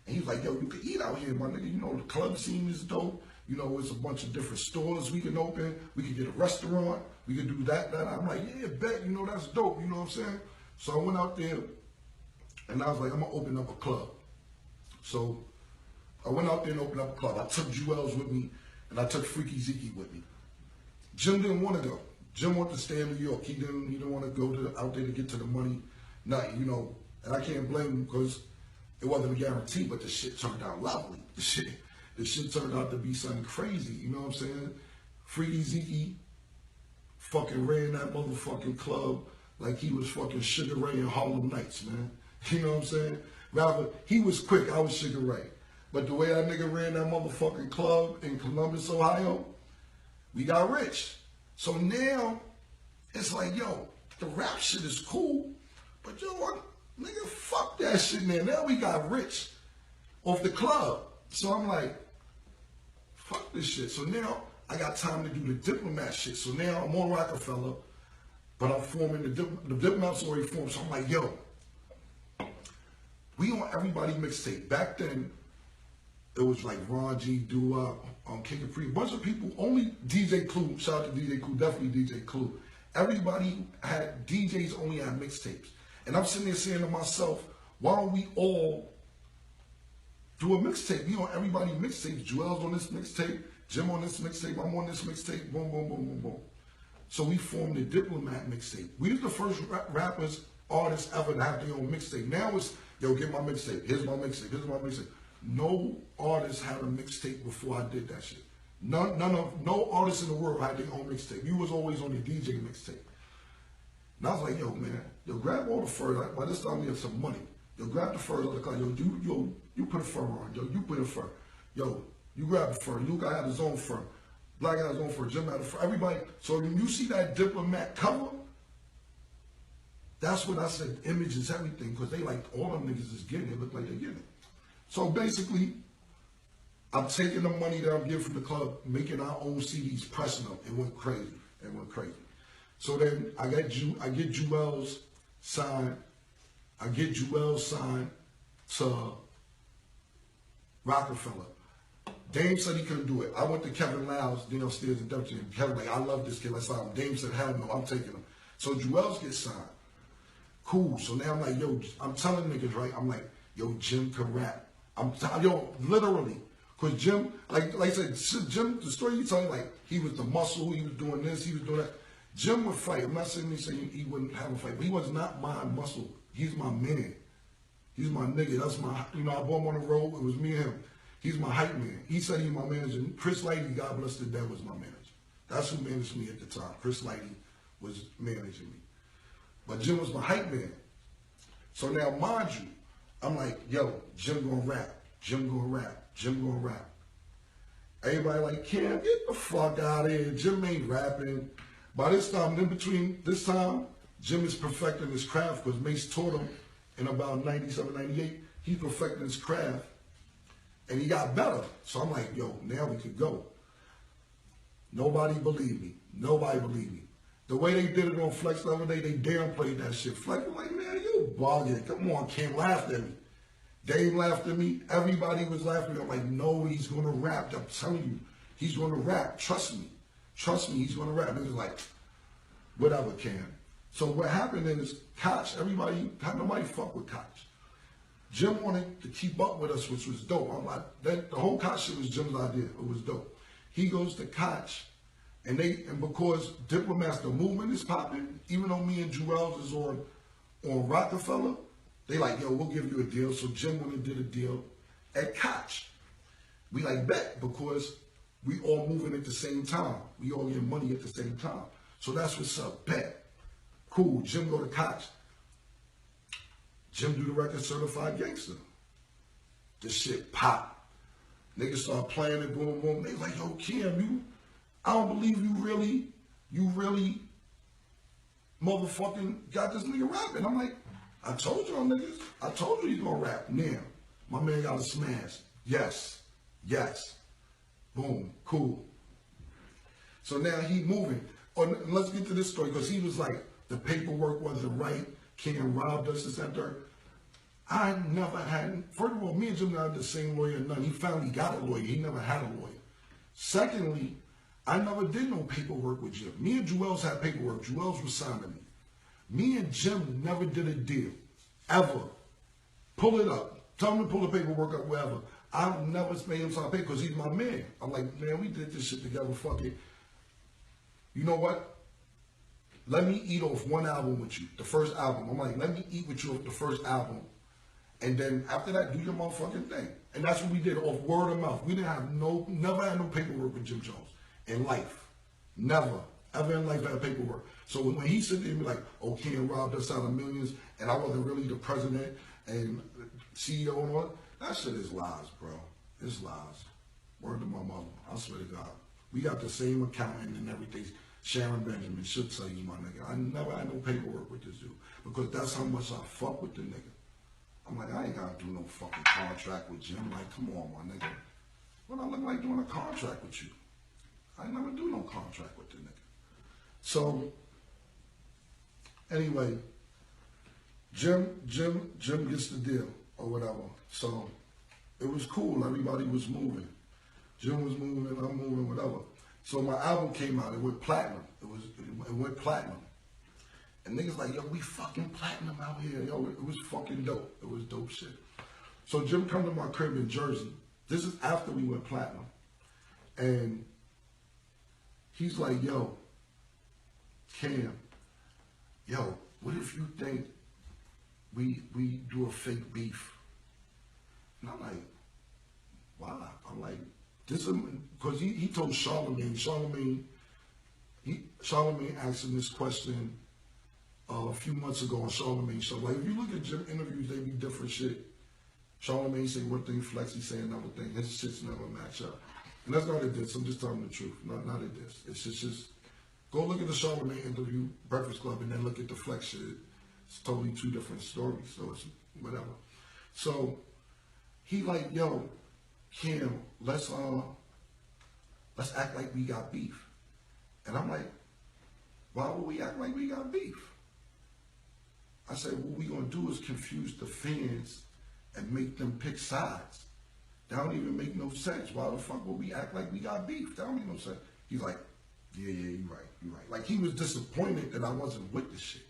And he was like, yo, you can eat out here, my nigga. You know, the club scene is dope. You know, it's a bunch of different stores we can open. We can get a restaurant. We can do that. I'm like, yeah, bet. You know, that's dope. You know what I'm saying? So I went out there, and I was like, I'm going to open up a club. So I went out there and opened up a club. I took Jewels with me, and I took Freaky Zeke with me. Jim didn't want to go. Jim wanted to stay in New York. He didn't want to go out there to get to the money. Nothing, you know. And I can't blame him because it wasn't a guarantee, but the shit turned out lovely. The shit turned out to be something crazy. You know what I'm saying? Freaky Zeke fucking ran that motherfucking club like he was fucking Sugar Ray in Harlem Nights, man. You know what I'm saying? Rather, he was quick. I was Sugar Ray. But the way that nigga ran that motherfucking club in Columbus, Ohio, we got rich. So now, it's like, yo, the rap shit is cool, but yo, nigga, fuck that shit, man. Now we got rich off the club. So I'm like, fuck this shit. So now I got time to do the diplomat shit. So now I'm on Rockefeller, but I'm forming the diplomat's already formed. So I'm like, yo, we on everybody mixtape. Back then, it was like Ron G, Doo-Wop, King Capri, a bunch of people, only DJ Clue, shout out to DJ Clue, definitely DJ Clue. Everybody had, DJs only had mixtapes. And I'm sitting there saying to myself, why don't we all do a mixtape? We on everybody mixtapes. Joel's on this mixtape, Jim on this mixtape, I'm on this mixtape, boom, boom, boom, boom, boom. So we formed the Diplomat mixtape. We was the first rappers, artists ever to have their own mixtape. Now it's, yo, get my mixtape, here's my mixtape, here's my mixtape. No artist had a mixtape before I did that shit. No artist in the world had their own mixtape. You was always on the DJ mixtape. And I was like, yo, man, yo, grab all the fur. By this time we have some money. Yo, grab the fur out of the car. Yo, you put a fur on. Yo, you put a fur. Yo, you grab the fur. Luke had his own fur. Black had his own fur. Jim had a fur. Everybody. So when you see that Diplomat cover, that's what I said. Image is everything. Because they like, all them niggas is getting it. Look like they're getting it. So basically, I'm taking the money that I'm getting from the club, making our own CDs, pressing them. It went crazy. It went crazy. So then I get Jewels signed. I get Jewels signed to Rockefeller. Dame said he couldn't do it. I went to Kevin Lyles downstairs in Dutchton. Kevin like, I love this kid. Let's sign him. Dame said, hell no, I'm taking him. So Jewels gets signed. Cool. So now I'm like, yo, I'm telling niggas, right? I'm like, yo, Jim can rap. Yo, literally. Because Jim, like I said, Jim, the story you tell me, like, he was the muscle, he was doing this, he was doing that. Jim would fight. I'm not saying he wouldn't have a fight, but he was not my muscle. He's my man. He's my nigga. That's my, I brought him on the road. It was me and him. He's my hype man. He said he's my manager. Chris Lighty, God bless the dead, was my manager. That's who managed me at the time. Chris Lighty was managing me. But Jim was my hype man. So now, mind you, I'm like, yo, Jim gonna rap. Jim gonna rap. Jim gonna rap. Everybody like, Cam, get the fuck out of here. Jim ain't rapping. By this time, in between this time, Jim is perfecting his craft because Mace taught him in about 97, 98. He's perfecting his craft. And he got better. So I'm like, yo, now we can go. Nobody believed me. Nobody believed me. The way they did it on Flex the other day, they downplayed that shit. Flex was like, man, you bugging. Come on, Cam laughed at me. Dave laughed at me. Everybody was laughing. I'm like, no, he's going to rap. I'm telling you, he's going to rap. Trust me. Trust me, he's going to rap. And he was like, whatever, Cam. So what happened is, Koch, nobody fuck with Koch. Jim wanted to keep up with us, which was dope. I'm like, the whole Koch shit was Jim's idea. It was dope. He goes to Koch, and because Diplomats, the movement is popping, even though me and Jewels is on on Rockefeller, they like, yo, we'll give you a deal. So Jim went and did a deal at Koch. We like bet because we all moving at the same time. We all get money at the same time. So that's what's up, bet. Cool, Jim go to Koch. Jim do the record Certified Gangster. This shit pop. Niggas start playing it, boom, boom. They like, yo, Kim, I don't believe you really motherfucking got this nigga rapping. I'm like, I told y'all niggas. I told you he's gonna rap. Now, my man got a smash. Yes. Boom, cool. So now he moving. Let's get to this story, because he was like, the paperwork wasn't right. Ken robbed us, this and that. I never had, first of all, me and Jim not the same lawyer, none. He finally got a lawyer. He never had a lawyer. Secondly, I never did no paperwork with Jim. Me and Jewels had paperwork. Jewels was signing me. Me and Jim never did a deal, ever. Pull it up. Tell him to pull the paperwork up, wherever. I've never made him sign paper because he's my man. I'm like, man, we did this shit together, fuck it. You know what? Let me eat off one album with you, the first album. I'm like, let me eat with you off the first album. And then after that, do your motherfucking thing. And that's what we did, off word of mouth. We didn't have never had no paperwork with Jim Jones in life. Never, ever in life had paperwork. So when he said to me like, oh, Ken robbed us out of millions, and I wasn't really the president and CEO and all that shit is lies, bro. It's lies. Word to my mother. I swear to God. We got the same accountant and everything. Sharon Benjamin should tell you, my nigga. I never had no paperwork with this dude because that's how much I fuck with the nigga. I'm like, I ain't gotta do no fucking contract with Jim. Like, come on, my nigga. What I look like doing a contract with you? I never do no contract with the nigga. So, anyway, Jim gets the deal or whatever. So, it was cool. Everybody was moving. Jim was moving, I'm moving, whatever. So my album came out. It went platinum. It went platinum. And niggas like, yo, we fucking platinum out here. Yo, it was fucking dope. It was dope shit. So Jim come to my crib in Jersey. This is after we went platinum. And he's like, yo, Cam, yo, what if you think we do a fake beef? And I'm like, why? I'm like, this is, because he told Charlamagne asked him this question a few months ago on Charlamagne show. Like, if you look at Jim interviews, they be different shit. Charlamagne say one thing, Flexi say another thing. His shits never match up. And that's not it this. I'm just telling the truth. Not it this. It's just go look at the Charlamagne interview, Breakfast Club, and then look at the Flex shit. It's totally two different stories. So it's whatever. So he like, yo, Kim, let's act like we got beef. And I'm like, why would we act like we got beef? I said, what we gonna do is confuse the fans and make them pick sides. That don't even make no sense. Why the fuck would we act like we got beef? That don't make no sense. He's like, yeah, you're right. Like, he was disappointed that I wasn't with the shit.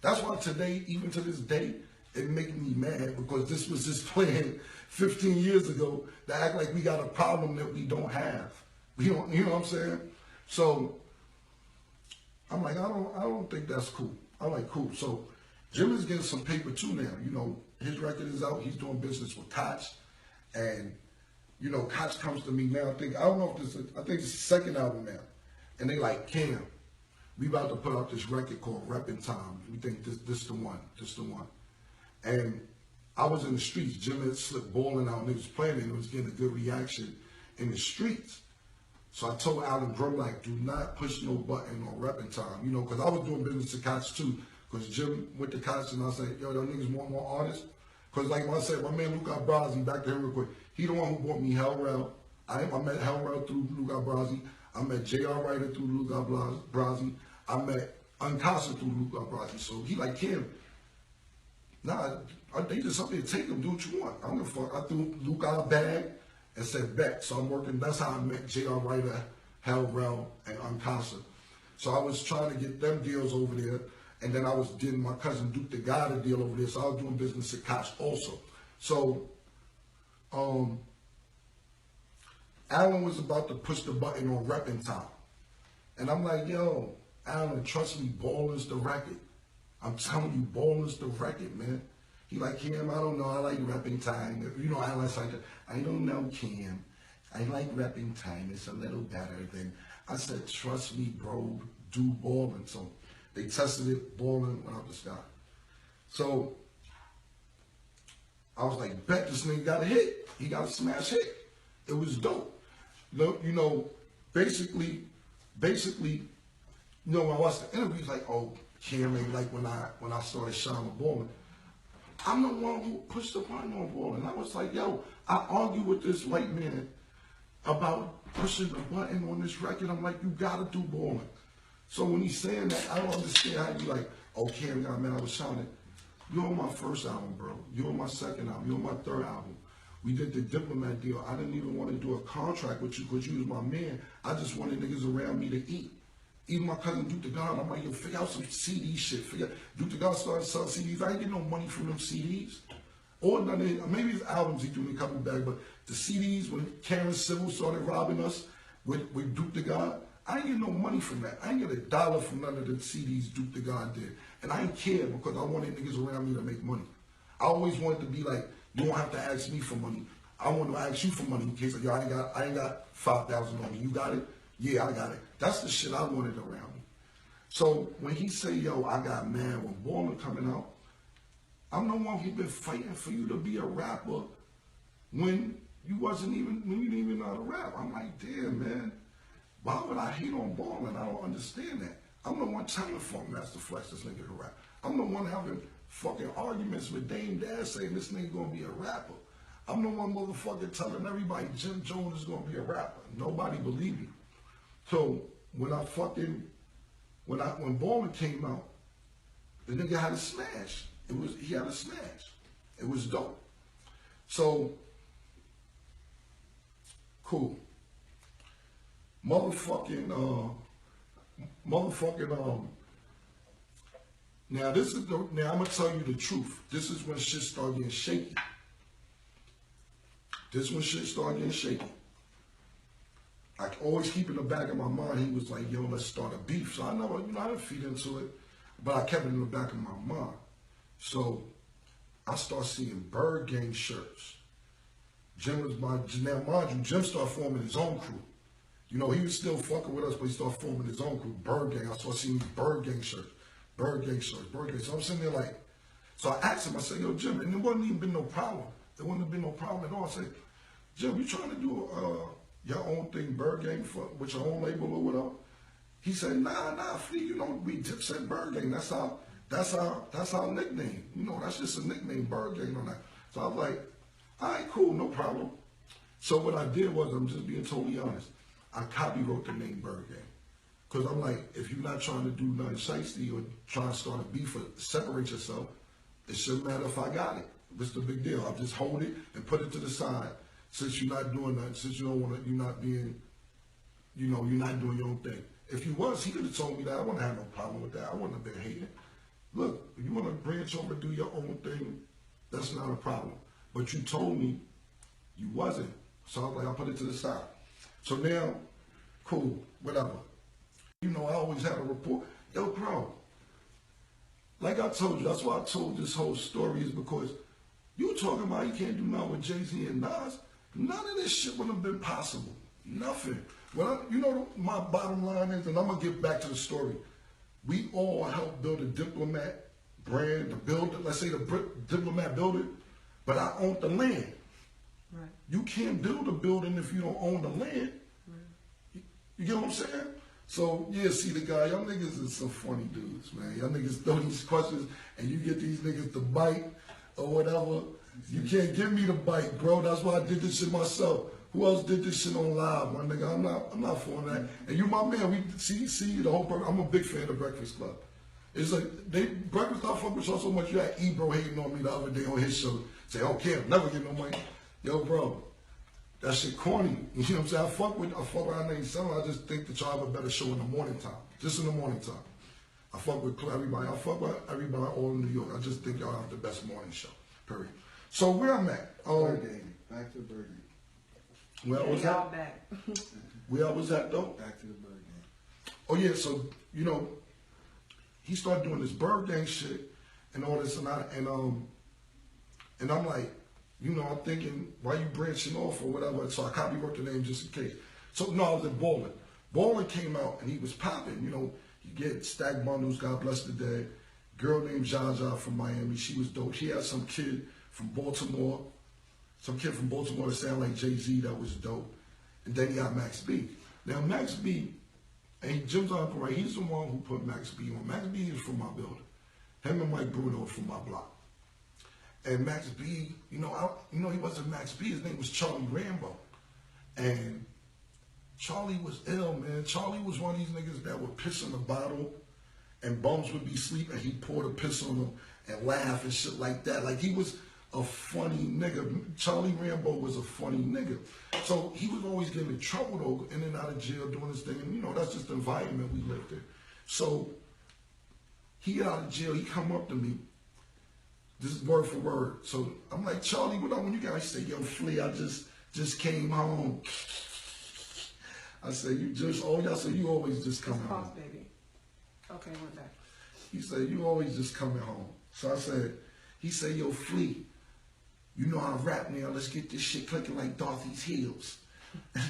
That's why today, even to this day, it makes me mad, because this was his plan 15 years ago to act like we got a problem that we don't have. You know what I'm saying? So I'm like, I don't think that's cool. I'm like, cool. So Jim is getting some paper too now. You know, his record is out. He's doing business with Koch, and you know, Koch comes to me now. I think it's the second album now, and they like, Cam, we about to put out this record called Reppin' Time. We think this the one. And I was in the streets. Jim had slipped balling out, and he was playing it, and it was getting a good reaction in the streets. So I told Alan Brumlack, do not push no button on Reppin' Time, you know, because I was doing business at Koch too, because Jim went to Koch, and I said, yo, those niggas want more artists. Because like I said, my man Luca Brasi, back to him real quick, he the one who bought me Hell Rel. I met Hell Rel through Luca Brasi. I met J.R. Ryder through Luca Brasi. I met Uncasa through Luca Brasi. So he like, Kim, nah, they just up there, take them, do what you want. I don't give a fuck. I threw Luca a bag and said, bet. So I'm working, that's how I met J.R. Ryder, Hell Rel, and Uncasa. So I was trying to get them deals over there, and then I was getting my cousin Duke the God a deal over there, so I was doing business at Koch also. So Alan was about to push the button on Reppin' Time. And I'm like, yo, Alan, trust me, Balling's the record. I'm telling you, Balling's the record, man. He like, Cam, I don't know, I like rapping time. You know, I like that. I don't know, Cam. I like rapping time. It's a little better than, I said, trust me, bro, do Ballin'. So they tested it, Ballin' went out the sky. So I was like, bet this nigga got a hit. He got a smash hit. It was dope. You know, basically, you know, when I watched the interviews, like, oh, Cameron, like when I started shining Ballin', I'm the one who pushed the button on Ballin'. I was like, yo, I argue with this white man about pushing the button on this record. I'm like, you gotta do Ballin'. So when he's saying that, I don't understand how you like, oh, Cam, God, man, I was shining. You're on my first album, bro. You're on my second album. You're on my third album. We did the Diplomat deal. I didn't even want to do a contract with you because you was my man. I just wanted niggas around me to eat. Even my cousin Duke the God, I'm like, yo, figure out some CD shit. Duke the God started selling CDs. I ain't get no money from them CDs. Or none of, maybe his albums he threw me a couple back, but the CDs, when Karen Civil started robbing us with Duke the God, I ain't get no money from that. I ain't get $1 from none of the CDs Duke the God did. And I ain't care because I wanted niggas around me to make money. I always wanted to be like, you don't have to ask me for money. I want to ask you for money in case like, yo, I ain't got 5,000 on me. You got it? Yeah, I got it. That's the shit I wanted around me. So when he say, yo, I got mad when Ballin' coming out, I'm the one who been fighting for you to be a rapper when you didn't even know how to rap. I'm like, damn, man, why would I hate on Ballin'? I don't understand that. I'm the one telling Funk Master Flex this nigga to rap. I'm the one having fucking arguments with Dame Dash saying this nigga gonna be a rapper. I'm the one motherfucker telling everybody Jim Jones is gonna be a rapper. Nobody believed me. So when Ballin' came out, the nigga had a smash. He had a smash. It was dope. So cool. Motherfucking now I'm gonna tell you the truth. This is when shit started getting shaky. I always keep in the back of my mind, he was like, yo, let's start a beef. So I never, I didn't feed into it, but I kept it in the back of my mind. So I start seeing Bird Gang shirts. Now mind you, Jim started forming his own crew. You know, he was still fucking with us, but he started forming his own crew, Bird Gang. I started seeing Bird Gang shirts. So I'm sitting there like, so I asked him, I said, yo, Jim, and there wasn't even been no problem. There wouldn't have been no problem at all. I said, Jim, you trying to do your own thing, Bird Gang, with your own label or whatever? He said, nah, Flea, you know, we said Bird Gang. That's our nickname. You know, that's just a nickname, Bird Gang on that. So I was like, all right, cool, no problem. So what I did was, I'm just being totally honest, I copywrote the name Bird Gang. Because I'm like, if you're not trying to do nothing shiesty or trying to start a beef or separate yourself, it shouldn't matter if I got it. What's the big deal? I'll just hold it and put it to the side. Since you're not doing that, since you don't want to, you're not being, you're not doing your own thing. If you was, he could have told me that. I wouldn't have no problem with that. I wouldn't have been hating. Look, if you want to branch over and do your own thing, that's not a problem. But you told me you wasn't. So I was like, I'll put it to the side. So now, cool, whatever. You know, I always had a report. Yo, bro, like I told you, that's why I told this whole story is because you talking about you can't do nothing with Jay-Z and Nas. None of this shit would have been possible. Nothing. Well, you know, my bottom line is, and I'm going to get back to the story. We all helped build a Diplomat brand, let's say the Diplomat building, but I owned the land. Right. You can't build a building if you don't own the land. Right. You get what I'm saying? So, yeah, see the guy, y'all niggas is some funny dudes, man. Y'all niggas throw these questions and you get these niggas to bite or whatever. You can't give me the bite, bro. That's why I did this shit myself. Who else did this shit on live, my nigga? I'm not for that. And you my man, we see the whole I'm a big fan of Breakfast Club. It's like Breakfast Club fuck with y'all so much. You had Ebro hating on me the other day on his show. Say, oh, Cam, never get no money. Yo, bro, that shit corny. You know what I'm saying? I fuck with our name son. I just think that y'all have a better show in the morning time. Just in the morning time. I fuck with everybody. I fuck with everybody all in New York. I just think y'all have the best morning show. Period. So where I'm at? Bird Gang. Back to the Bird Gang. Where I was Y'all at? back. Where I was at though? Back to the Bird Gang. Oh yeah, so he started doing this bird gang shit and all this and I'm like, you know, I'm thinking, why you branching off or whatever? So I copyright the name just in case. So no, I was at Ballin. Ballin came out and he was popping. You know, you get Stack Bundles, God bless the dead. Girl named Jaja from Miami. She was dope. She had some kid from Baltimore. Some kid from Baltimore that sounded like Jay-Z that was dope. And then he got Max B. Now Max B, and Jim's on right, he's the one who put Max B on. Max B is from my building. Him and Mike Bruno are from my block. And Max B, he wasn't Max B, his name was Charlie Rambo. And Charlie was ill, man. Charlie was one of these niggas that would piss in a bottle and bums would be asleep and he'd pour the piss on them and laugh and shit like that. Like he was a funny nigga. Charlie Rambo was a funny nigga. So he was always getting in trouble though, in and out of jail doing his thing. And you know, that's just the environment we lived in. So he got out of jail, he come up to me. This is word for word. So I'm like, Charlie, what up? When you guys say, yo, Flea, I just came home. I said, y'all say you always just coming home. Pause, baby. Okay, went back. He said, you always just coming home. So I said, he said, yo, Flea, you know how I rap now. Let's get this shit clicking like Dorothy's heels. I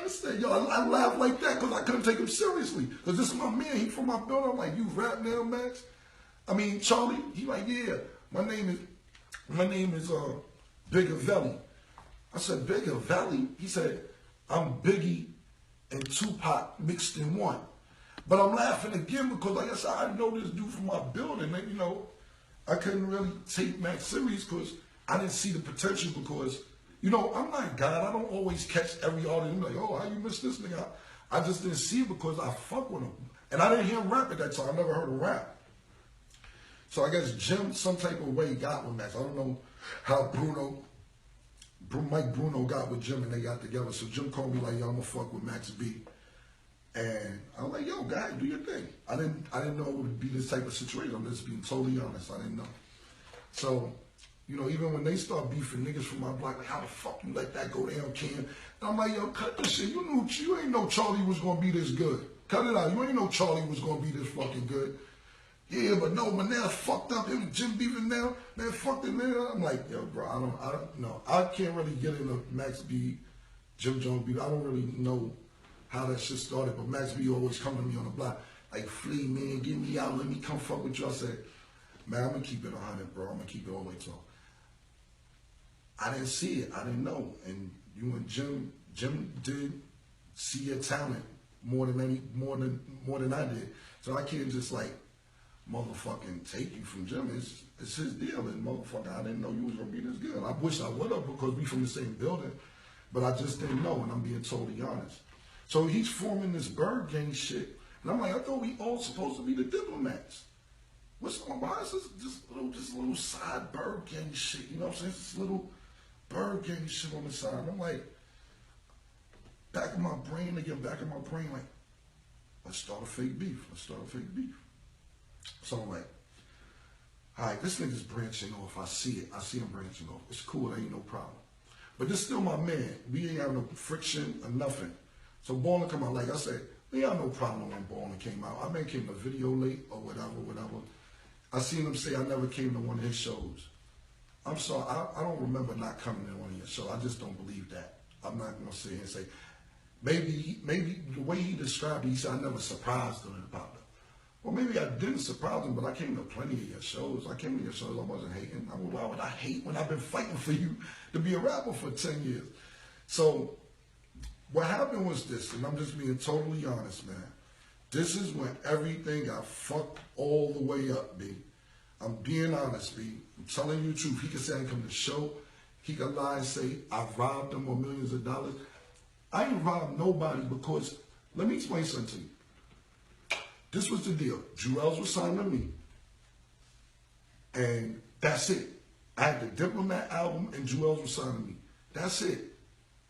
said, yo, I laugh like that because I couldn't take him seriously. Because this is my man. He from my building. I'm like, you rap now, Max? I mean, Charlie, he like, yeah, my name is Bigger Valley. I said, Bigger Valley? He said, I'm Biggie and Tupac mixed in one. But I'm laughing again because, like I said, I know this dude from my building. And, you know, I couldn't really take Max serious because I didn't see the potential because, you know, I'm not God. I don't always catch every artist. I'm like, oh, how you miss this nigga? I just didn't see it because I fuck with him. And I didn't hear him rap at that time. I never heard him rap. So I guess Jim, some type of way, got with Max. I don't know how Mike Bruno got with Jim and they got together. So Jim called me like, yo, I'm gonna fuck with Max B. And I was like, yo, guy, do your thing. I didn't know it would be this type of situation. I'm just being totally honest. I didn't know. So, you know, even when they start beefing niggas from my block, like, how the fuck you let that go down, Cam? And I'm like, yo, cut this shit. You ain't know Charlie was gonna be this good. Cut it out. You ain't know Charlie was gonna be this fucking good. Yeah, but no, man, now it's fucked up. It was Jim beefing now. Man, fuck it, man. I'm like, yo, bro, I don't know. I can't really get into Max B, Jim Jones beef. I don't really know how that shit started, but Max B always come to me on the block, like, Flea, man, get me out, let me come fuck with you. I said, man, I'm gonna keep it 100, bro. I'm gonna keep it all the way to. I didn't see it. I didn't know. And you and Jim did see your talent more than I did. So I can't just like motherfucking take you from Jim. It's his deal. And motherfucker, I didn't know you was gonna be this good. I wish I would have because we from the same building, but I just didn't know. And I'm being totally honest. So he's forming this bird gang shit, and I'm like, I thought we all supposed to be the diplomats. What's on behind this little side bird gang shit? You know what I'm saying? This little bird gang shit on the side. And I'm like, back of my brain, like, let's start a fake beef. So I'm like, all right, this nigga's branching off. I see him branching off. It's cool, ain't no problem. But this still my man. We ain't have no friction or nothing. So Ballin come out, like I said, we had no problem when Ballin came out. I may came to video late or whatever. I seen him say I never came to one of his shows. I'm sorry, I don't remember not coming to one of your shows. I just don't believe that. I'm not gonna sit here and say, maybe the way he described it, he said I never surprised him about it. Well, maybe I didn't surprise him, but I came to plenty of your shows. I wasn't hating. Why would I hate when I've been fighting for you to be a rapper for 10 years? So what happened was this, and I'm just being totally honest, man. This is when everything got fucked all the way up, B. I'm being honest, B. I'm telling you the truth. He could say I come to the show. He could lie and say I robbed him of millions of dollars. I ain't robbed nobody because, let me explain something to you. This was the deal. Jewels was signed to me. And that's it. I had the Diplomat album and Jewels was signed to me. That's it.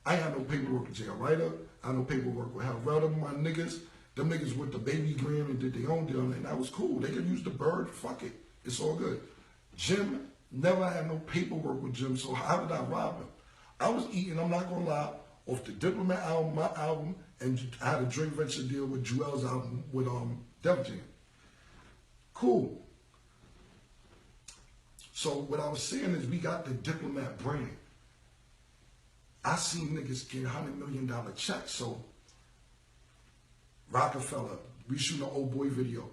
I ain't had no paperwork with J.R. Ryder. I had no paperwork with Hal Relder, my niggas. Them niggas with the baby gram and did their own deal, and that was cool. They could use the bird, fuck it. It's all good. Jim, never had no paperwork with Jim, so how did I rob him? I was eating, I'm not gonna lie, off the Diplomat album, my album, and I had a joint venture deal with Joel's album with Def Jam. Cool. So what I was saying is we got the Diplomat brand. I seen niggas get $100 million checks. So Rockefeller, we shooting an old boy video.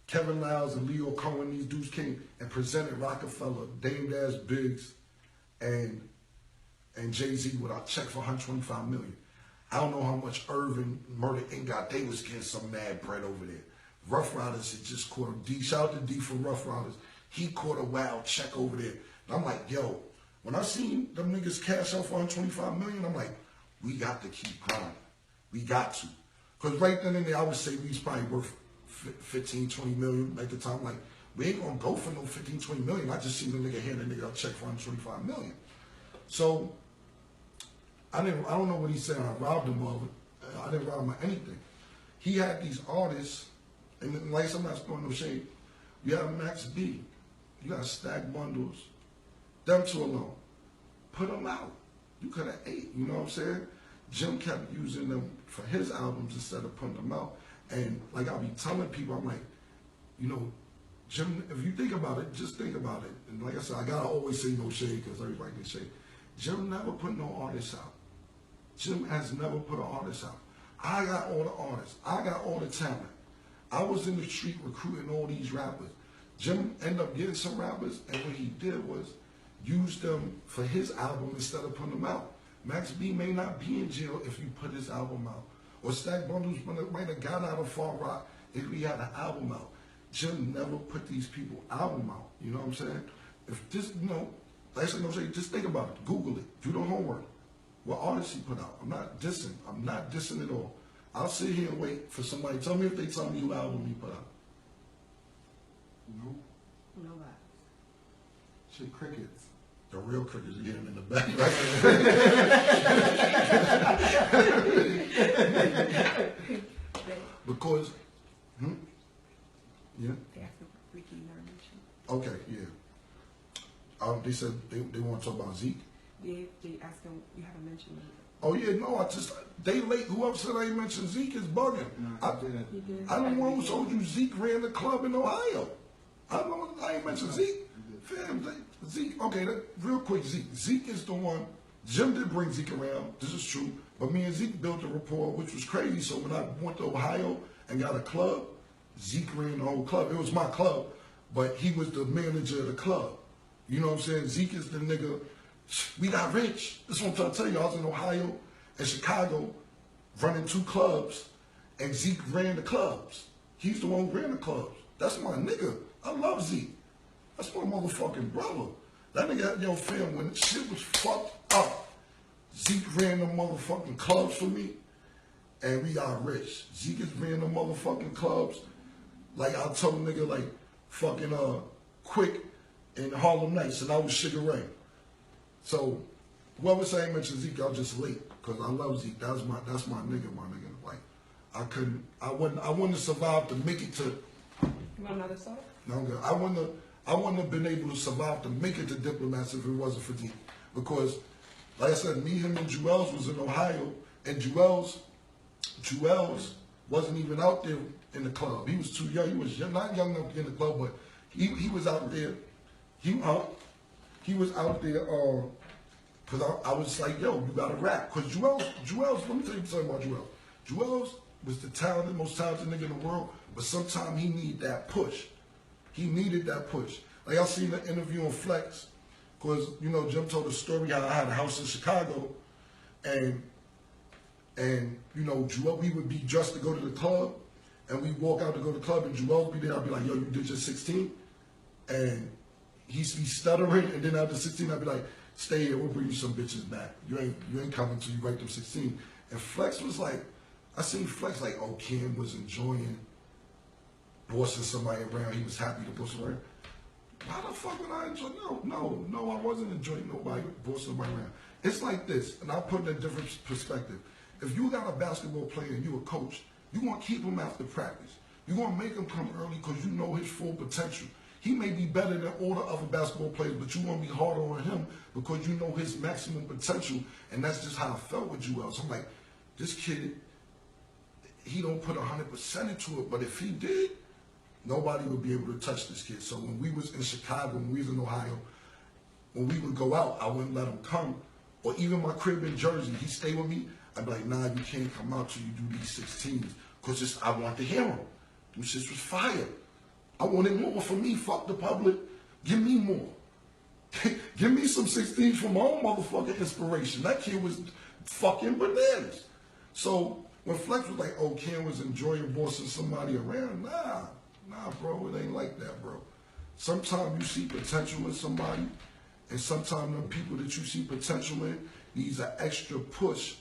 Kevin Lyles and Leo Cohen, these dudes came and presented Rockefeller, Dame Dash, Biggs, and Jay-Z with a check for $125 million. I don't know how much Irvin, Murder Inc. got. They was getting some mad bread over there. Rough Riders had just caught a D. Shout out to D for Rough Riders. He caught a wild check over there. And I'm like, yo, when I seen them niggas cash out for $125 million, I'm like, we got to keep grinding. We got to. Because right then and there, I would say we was probably worth 15, 20 million at the time. Like, we ain't gonna go for no 15, 20 million. I just seen the nigga hand a nigga a check for $125 million. So, I don't know what he said. I robbed him of it. I didn't rob him of anything. He had these artists, and like I'm not throwing no shade. You have Max B, you got Stack Bundles, them two alone. Put them out. You could have ate, you know what I'm saying? Jim kept using them for his albums instead of putting them out. And like I be telling people, I'm like, you know, Jim, if you think about it, just think about it. And like I said, I gotta always say no shade because everybody can shade. Jim never put no artists out. Jim has never put an artist out. I got all the artists. I got all the talent. I was in the street recruiting all these rappers. Jim ended up getting some rappers, and what he did was use them for his album instead of putting them out. Max B may not be in jail if you put his album out. Or Stack Bundles might have got out of Far Rock if we had an album out. Jim never put these people album out. You know what I'm saying? If this, you know, like I said, no shade, just think about it. Google it. Do the homework. What artists he put out. I'm not dissing. I'm not dissing at all. I'll sit here and wait for somebody. Tell me if they tell me what album he put out. No. No lie. Shit, crickets. The real crickets are getting in the back. Right? Because, yeah. They asked if Ricky never mentioned. Okay, yeah. They said they want to talk about Zeke. Yeah, they asked him, you haven't mentioned it. Oh yeah, no, they late. Whoever said I ain't mentioned Zeke is bugging. No, You did. I don't want to told you Zeke ran the club in Ohio. I ain't mentioned Zeke. Fam, Zeke, okay, real quick, Zeke. Zeke is the one, Jim did bring Zeke around, this is true, but me and Zeke built a rapport, which was crazy. So when I went to Ohio and got a club, Zeke ran the whole club. It was my club, but he was the manager of the club. You know what I'm saying? Zeke is the nigga. We got rich. That's what I'm trying to tell you. I was in Ohio and Chicago running 2 clubs, and Zeke ran the clubs. He's the one who ran the clubs. That's my nigga. I love Zeke. That's my motherfucking brother. That nigga, yo, fam, when shit was fucked up, Zeke ran the motherfucking clubs for me, and we got rich. Zeke is ran the motherfucking clubs. Like I told a nigga, like, fucking Quick in Harlem Nights, and I was Sugar Ray. So, whoever say I mentioned Zeke, I was just late because I love Zeke. That's my nigga, my nigga. Like, I wouldn't have survived to make it to. You want another song? No, I'm good. I wouldn't have been able to survive to make it to Diplomats if it wasn't for Zeke, because, like I said, me, him, and Joel's was in Ohio, and Joel's wasn't even out there in the club. He was too young. He was not young enough to get in the club, but he was out there. He was out there because I was like, yo, you gotta rap. Because Joel's, let me tell you something about Joel. Joel's was the most talented nigga in the world, but sometimes he needed that push. He needed that push. Like I seen the interview on Flex, because, you know, Jim told a story how I had a house in Chicago, and you know, Joel, we would be dressed to go to the club, and we walk out to go to the club, and Joel would be there. I'd be like, yo, you did your 16? And he'd be stuttering, and then after 16, I'd be like, stay here, we'll bring you some bitches back. You ain't coming till you write them 16. And Flex was like, I seen Flex like, oh, Kim was enjoying bossing somebody around. He was happy to boss somebody around. Why the fuck would I enjoy? No, I wasn't enjoying nobody bossing somebody around. It's like this, and I'll put it in a different perspective. If you got a basketball player and you a coach, you want to keep him after practice. You're going to make him come early because you know his full potential. He may be better than all the other basketball players, but you want to be harder on him because you know his maximum potential, and that's just how I felt with Joel. So I'm like, this kid, he don't put 100% into it, but if he did, nobody would be able to touch this kid. So when we was in Chicago, when we was in Ohio, when we would go out, I wouldn't let him come. Or even my crib in Jersey, he stay with me. I'd be like, nah, you can't come out till you do these 16s. Because I want to hear them. Them shits was fire. I wanted more for me. Fuck the public. Give me more. Give me some 16s from my own motherfucking inspiration. That kid was fucking bananas. So when Flex was like, oh, Cam was enjoying bossing somebody around, nah, bro, it ain't like that, bro. Sometimes you see potential in somebody, and sometimes the people that you see potential in needs an extra push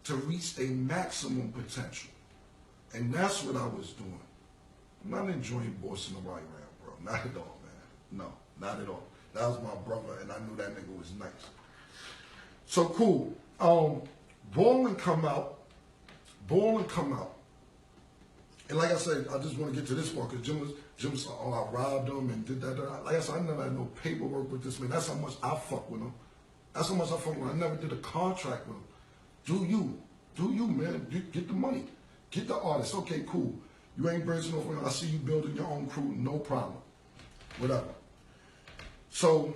to reach their maximum potential. And that's what I was doing. I'm not enjoying bossing nobody around, bro. Not at all, man. No, not at all. That was my brother, and I knew that nigga was nice. So cool. Ballin' come out. And like I said, I just want to get to this part because Jim was, oh, I robbed him and did that. Like I said, I never had no paperwork with this man. That's how much I fuck with him. That's how much I fuck with him. I never did a contract with him. Do you, man. Get the money. Get the artist. Okay, cool. You ain't branching off. I see you building your own crew. No problem. Whatever. So,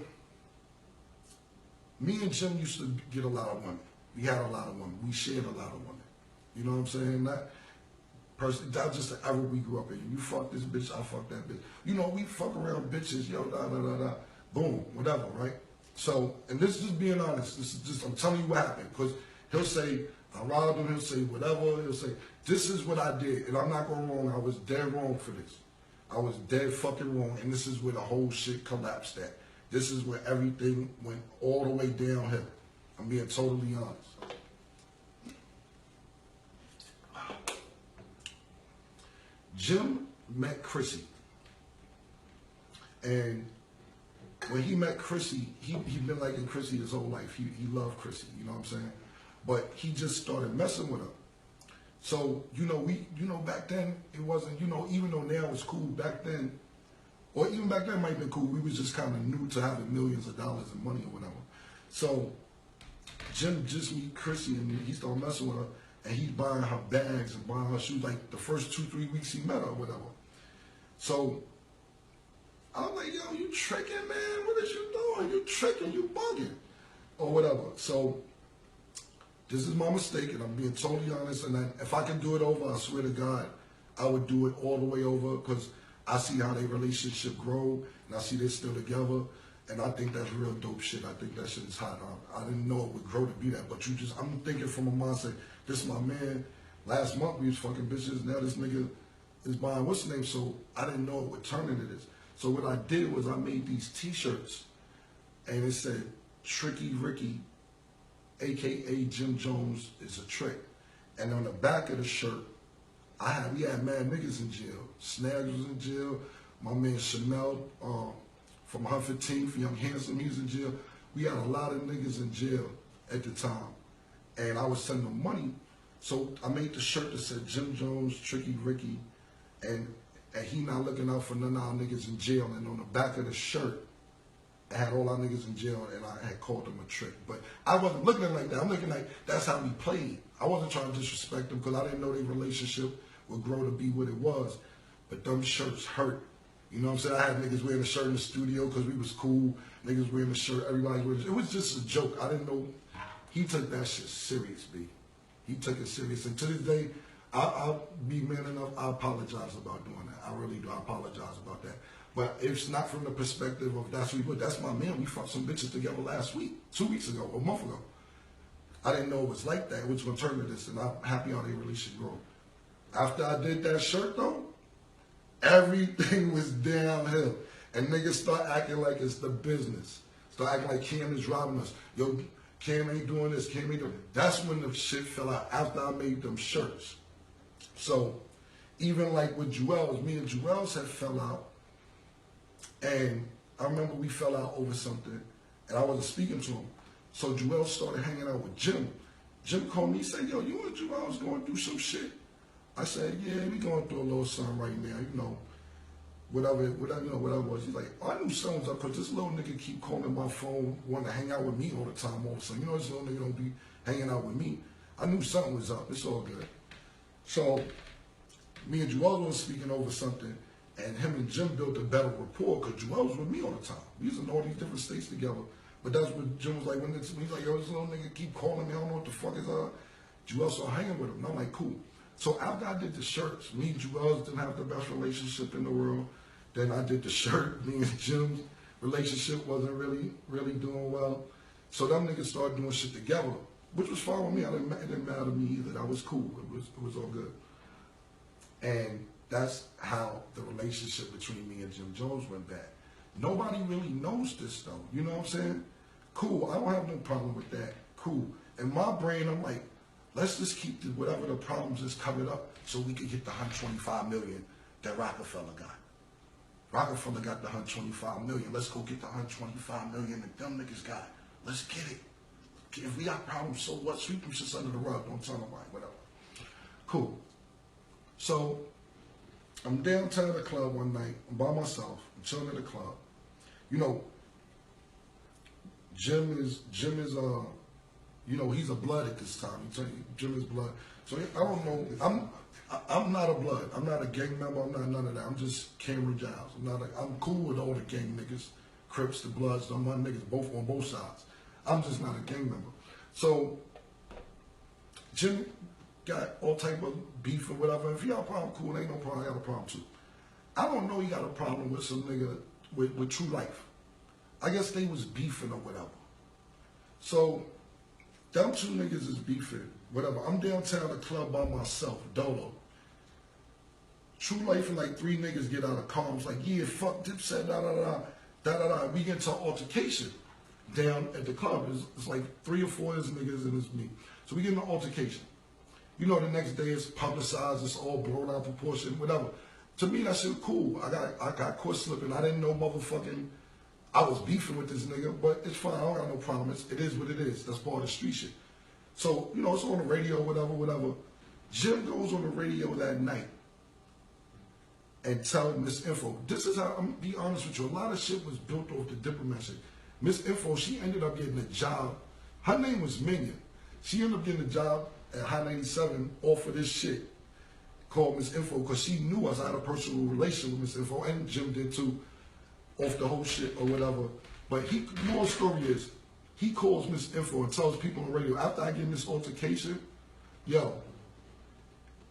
me and Jim used to get a lot of women. We had a lot of women. We shared a lot of women. You know what I'm saying? That's just the era we grew up in. You fuck this bitch, I fuck that bitch. You know, we fuck around bitches, yo, boom, whatever, right? So, and this is just being honest. This is just, I'm telling you what happened. Because he'll say, I robbed him, he'll say whatever, he'll say, this is what I did. And I'm not going wrong, I was dead wrong for this. I was dead fucking wrong. And this is where the whole shit collapsed at. This is where everything went all the way downhill. I'm being totally honest. Jim met Chrissy. And when he met Chrissy, he'd been liking Chrissy his whole life. He loved Chrissy, you know what I'm saying? But he just started messing with her. So, back then, it wasn't, even though now it's cool, back then, or even back then it might have been cool, we was just kind of new to having millions of dollars in money or whatever. So, Jim just meet Chrissy and he started messing with her, and he's buying her bags and buying her shoes like the first 2-3 weeks he met her or whatever. So, I was like, yo, you tricking, man? What is you doing? You tricking, you bugging, or whatever. So, this is my mistake, and I'm being totally honest. And if I can do it over, I swear to God, I would do it all the way over because I see how their relationship grow, and I see they're still together, and I think that's real dope shit. I think that shit is hot. I didn't know it would grow to be that, but I'm thinking from a mindset, this is my man. Last month we was fucking bitches, now this nigga is buying what's the name, so I didn't know it would turn into this. So what I did was I made these t-shirts, and it said, Tricky Ricky, AKA Jim Jones is a trick. And on the back of the shirt, we had mad niggas in jail. Snags was in jail. My man Chanel from 115th, Young Handsome, he was in jail. We had a lot of niggas in jail at the time. And I was sending them money. So I made the shirt that said Jim Jones, Tricky Ricky, and he not looking out for none of our niggas in jail. And on the back of the shirt, I had all our niggas in jail, and I had called them a trick. But I wasn't looking at it like that. I'm looking like that's how we played. I wasn't trying to disrespect them because I didn't know their relationship would grow to be what it was. But them shirts hurt. You know what I'm saying? I had niggas wearing a shirt in the studio because we was cool. Niggas wearing a shirt, everybody wearing it. It was just a joke. I didn't know. He took that shit serious, B. He took it serious. And to this day, I'll be man enough, I apologize about doing that. I really do. I apologize about that. But it's not from the perspective of that's what we would. That's my man. We fucked some bitches together last week, 2 weeks ago, a month ago. I didn't know it was like that. It was going to turn to this, and I'm happy how they relationship grow. After I did that shirt, though, everything was downhill. And niggas start acting like it's the business. Start acting like Cam is robbing us. Yo, Cam ain't doing this, Cam ain't doing it. That's when the shit fell out, after I made them shirts. So, even like with Jewels, me and Jewels had fell out. And I remember we fell out over something, and I wasn't speaking to him. So Joel started hanging out with Jim. Jim called me, he said, yo, you and Joel's going through some shit. I said, yeah, we going through a little something right now, whatever it was. He's like, oh, I knew something was up, because this little nigga keep calling my phone, wanting to hang out with me all the time all of a sudden. This little nigga don't be hanging out with me. I knew something was up. It's all good. So me and Joel was speaking over something, and him and Jim built a better rapport because Joel was with me all the time. We was in all these different states together. But that's what Jim was like when he's like, yo, this little nigga keep calling me, I don't know what the fuck is up. Joel started hanging with him. And I'm like, cool. So after I did the shirts, me and Joel didn't have the best relationship in the world. Then I did the shirt. Me and Jim's relationship wasn't really doing well. So them niggas started doing shit together, which was fine with me. It didn't matter to me either. That was cool. It was all good. And that's how the relationship between me and Jim Jones went back. Nobody really knows this though. You know what I'm saying? Cool. I don't have no problem with that. Cool. In my brain, I'm like, let's just keep whatever the problems is covered up so we can get the $125 million that Rockefeller got. Rockefeller got the $125 million. Let's go get the $125 million that them niggas got. Let's get it. If we got problems, so what? Sweep them shits under the rug. Don't tell nobody. Whatever. Cool. So I'm downtown at the club one night. I'm by myself. I'm chilling at the club. You know, Jim is you know, he's a blood at this time. Jim is blood. So I don't know. I'm not a blood. I'm not a gang member. I'm not none of that. I'm just Camron Giles. I'm cool with all the gang niggas, Crips, the Bloods, my niggas, both on both sides. I'm just not a gang member. So Jim got all type of beef or whatever. If he got a problem, cool. Ain't no problem. I got a problem too. I don't know he got a problem with some nigga with True Life. I guess they was beefing or whatever. So them two niggas is beefing, whatever. I'm downtown the club by myself, dolo. True Life and like 3 niggas get out of car. I'm like, yeah, fuck Dipset, da-da-da. We get into an altercation down at the club. It's like 3 or 4 of these niggas and it's me. So we get in an altercation. You know, the next day it's publicized, it's all blown out of proportion, whatever. To me, that shit cool. I got caught slipping. I didn't know motherfucking I was beefing with this nigga, but it's fine. I don't got no problem. It is what it is. That's part of the street shit. So, you know, it's on the radio, whatever. Jim goes on the radio that night and tell Miss Info. This is how, I'm gonna be honest with you, a lot of shit was built off the diplomat shit. Miss Info, she ended up getting a job. Her name was Minion. She ended up getting a job at High 97 off of this shit called Miss Info because she knew us. I had a personal relation with Miss Info, and Jim did too, off the whole shit or whatever. But the moral story is, he calls Miss Info and tells people on the radio, after I get in this altercation, yo,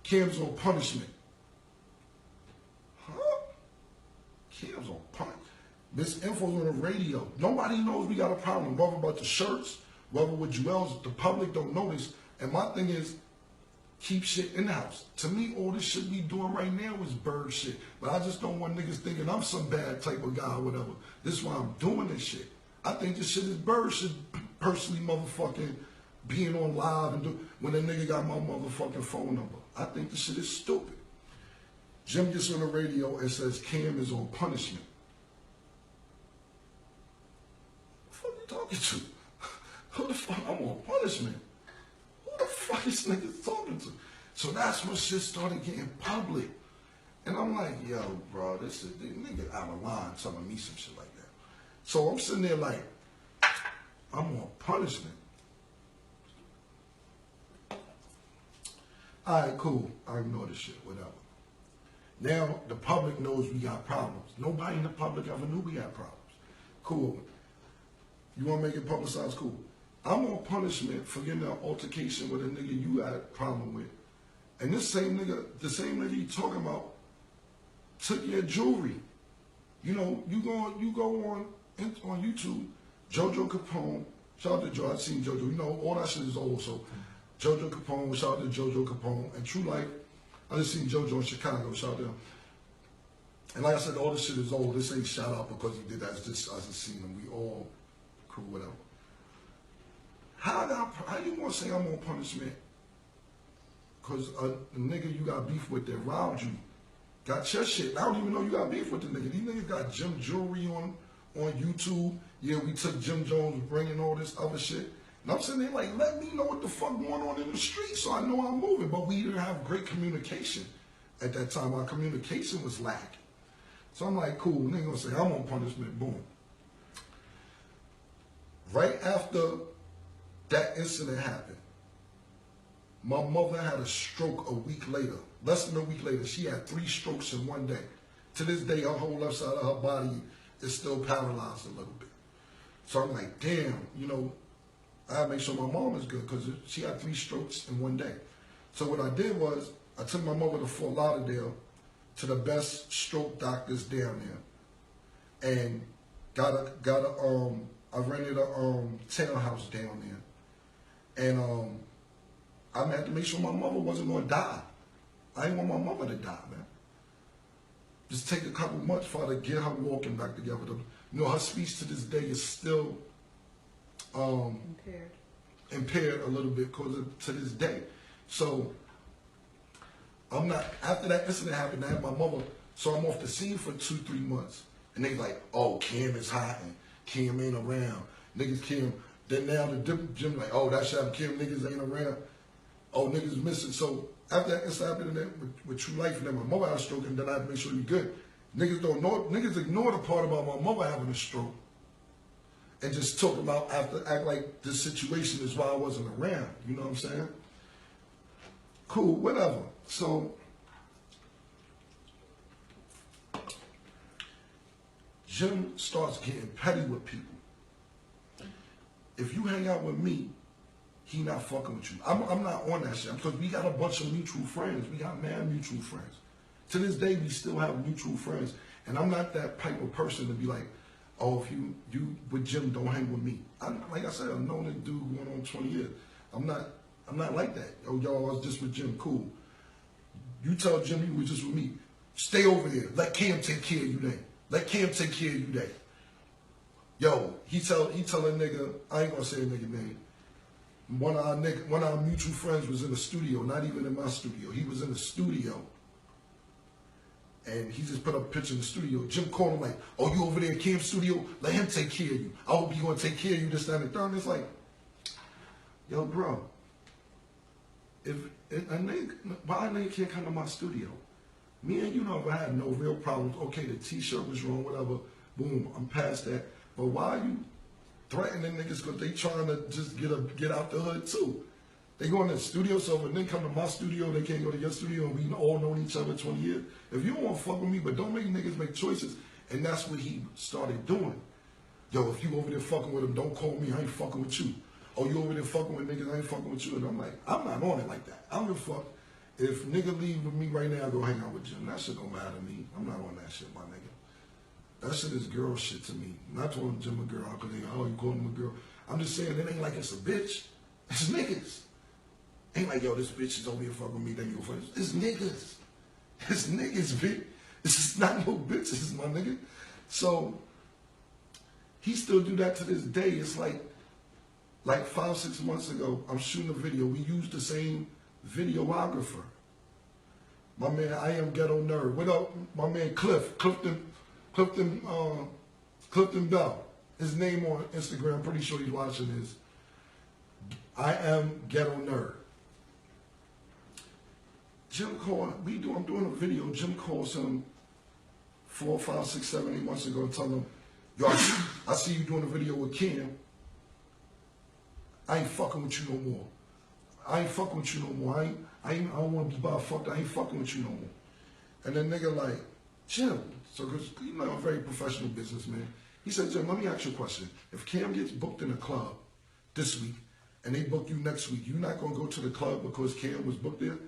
Cam's on punishment. Huh? Cam's on punishment. Miss Info's on the radio. Nobody knows we got a problem, whether about the shirts, whether with Joel's, the public don't notice. And my thing is, keep shit in the house. To me, all this shit we doing right now is bird shit. But I just don't want niggas thinking I'm some bad type of guy or whatever. This is why I'm doing this shit. I think this shit is bird shit, personally motherfucking being on live and do when a nigga got my motherfucking phone number. I think this shit is stupid. Jim gets on the radio and says Cam is on punishment. What the fuck you talking to? Who the fuck? I'm on punishment. Who the fuck is niggas talking to? So that's when shit started getting public. And I'm like, yo, bro, this nigga out of line telling me some shit like that. So I'm sitting there like, I'm on punishment. All right, cool. I ignore this shit, whatever. Now the public knows we got problems. Nobody in the public ever knew we had problems. Cool. You want to make it publicized? Cool. I'm on punishment for getting an altercation with a nigga you had a problem with. And this same nigga, the same nigga you talking about, took your jewelry. You know, you go on YouTube, JoJo Capone, shout out to Joe, I've seen JoJo, you know, all that shit is old, so JoJo Capone, shout out to JoJo Capone, and True Life, I just seen JoJo in Chicago, shout out to him. And like I said, all this shit is old, this ain't shout out because he did that, it's just, I just seen him, we all cool, whatever. How you gonna say I'm on punishment because a nigga you got beef with that robbed you got your shit? I don't even know you got beef with the nigga. These niggas got Jim jewelry on YouTube. Yeah, we took Jim Jones bringing all this other shit. And I'm sitting there like, let me know what the fuck going on in the street so I know I'm moving. But we didn't have great communication at that time. Our communication was lacking. So I'm like, cool, nigga gonna say I'm on punishment, boom. Right after that incident happened, My mother had a stroke a week later. Less than a week later, she had 3 strokes in one day. To this day, her whole left side of her body is still paralyzed a little bit. So I'm like, damn, you know, I gotta make sure my mom is good because she had 3 strokes in one day. So what I did was I took my mother to Fort Lauderdale to the best stroke doctors down there, and I rented a townhouse down there, and I had to make sure my mother wasn't gonna die. I didn't want my mother to die, man. Just take a couple months for her to get her walking back together. You know, her speech to this day is still impaired a little bit to this day. So I'm not, after that incident happened, I had my mother, so I'm off the scene for 2-3 months. And they like, oh, Cam is hiding. Cam ain't around. Niggas Cam. Then now the gym like, oh, that's how Cam niggas ain't around. Oh, niggas missing. So after that incident happened with True Life, and then my mother had a stroke, and then I had to make sure you good. Niggas don't know, niggas ignore the part about my mother having a stroke. And just talk about act like this situation is why I wasn't around. You know what I'm saying? Cool, whatever. So Jim starts getting petty with people. If you hang out with me, he not fucking with you. I'm not on that shit because we got a bunch of mutual friends. We got mad mutual friends. To this day, we still have mutual friends. And I'm not that type of person to be like, oh, if you with Jim, don't hang with me. Like I said, I've known this dude going on 20 years. I'm not like that. Oh, y'all, I was just with Jim. Cool. You tell Jim you was just with me. Stay over there. Let Cam take care of you then. Let Cam take care of you then. Yo, he tell a nigga, I ain't gonna say a nigga name. One of our mutual friends was in the studio, not even in my studio. He was in the studio. And he just put up a picture in the studio. Jim called him like, oh, you over there at Cam's studio? Let him take care of you. I hope he's gonna take care of you, this, that, and the third. And it's like, yo, bro, why a nigga can't come to my studio? Me and you know if I had no real problems, okay, the t-shirt was wrong, whatever, boom, I'm past that. But why are you threatening niggas because they trying to just get out the hood too? They go in the studio, so when they come to my studio, they can't go to your studio, and we all known each other 20 years. If you don't want to fuck with me, but don't make niggas make choices, and that's what he started doing. Yo, if you over there fucking with him, don't call me, I ain't fucking with you. Oh, you over there fucking with niggas, I ain't fucking with you. And I'm like, I'm not on it like that. I don't give a fuck. If nigga leave with me right now, I go hang out with Jim. That shit don't matter to me. I'm not on that shit, my nigga. That shit is girl shit to me. I'm not calling Jim a girl because they, oh, you call him a girl. I'm just saying it ain't like it's a bitch. It's niggas. Ain't like, yo, this bitch is over here fucking with me, then you go fuck. It's niggas. It's niggas, bitch. It's just not no bitches, my nigga. So he still do that to this day. It's like 5-6 months ago, I'm shooting a video. We used the same videographer. My man, I Am Ghetto Nerd. What up, my man Clifton Bell. His name on Instagram, I'm pretty sure he's watching this. I Am Ghetto Nerd. Jim called, I'm doing a video. Jim calls him 4, 5, 6, 7, 8 months ago and tell him, yo, I see you doing a video with Cam. I ain't fucking with you no more. I ain't fucking with you no more. I don't want to be by fucked. I ain't fucking with you no more. And then nigga like, Jim, so because you know I'm a very professional businessman. He said, Jim, let me ask you a question. If Cam gets booked in a club this week and they book you next week, you not gonna go to the club because Cam was booked there?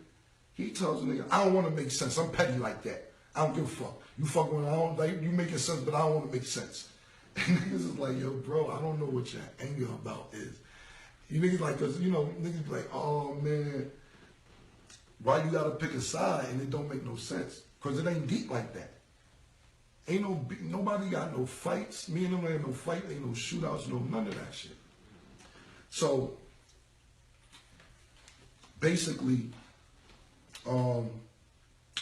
He tells the nigga, I don't want to make sense. I'm petty like that. I don't give a fuck. You fucking, I don't like you making sense, but I don't want to make sense. And niggas is like, yo, bro, I don't know what your anger about is. You niggas like, cause you know, niggas be like, oh man, why you gotta pick a side and it don't make no sense? Cause it ain't deep like that. Ain't nobody got no fights. Me and them ain't no fight, ain't no shootouts, no none of that shit. So basically,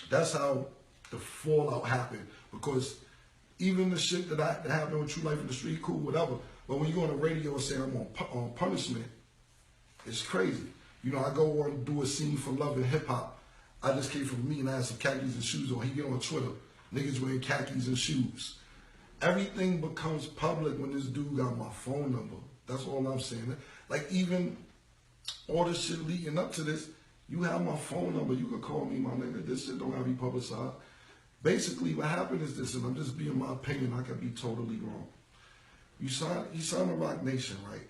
that's how the fallout happened. Because even the shit that happened with True Life in the Street, cool, whatever. But when you go on the radio and say I'm on punishment, it's crazy. You know, I go on do a scene for Love and Hip Hop. I just came from me and I had some khakis and shoes on. He get on Twitter, niggas wearing khakis and shoes. Everything becomes public when this dude got my phone number. That's all I'm saying. Like even all this shit leading up to this, You have my phone number. You can call me, my nigga. This shit don't have to be publicized. Basically, what happened is this, and I'm just being my opinion. I could be totally wrong. He signed a Rock Nation, right?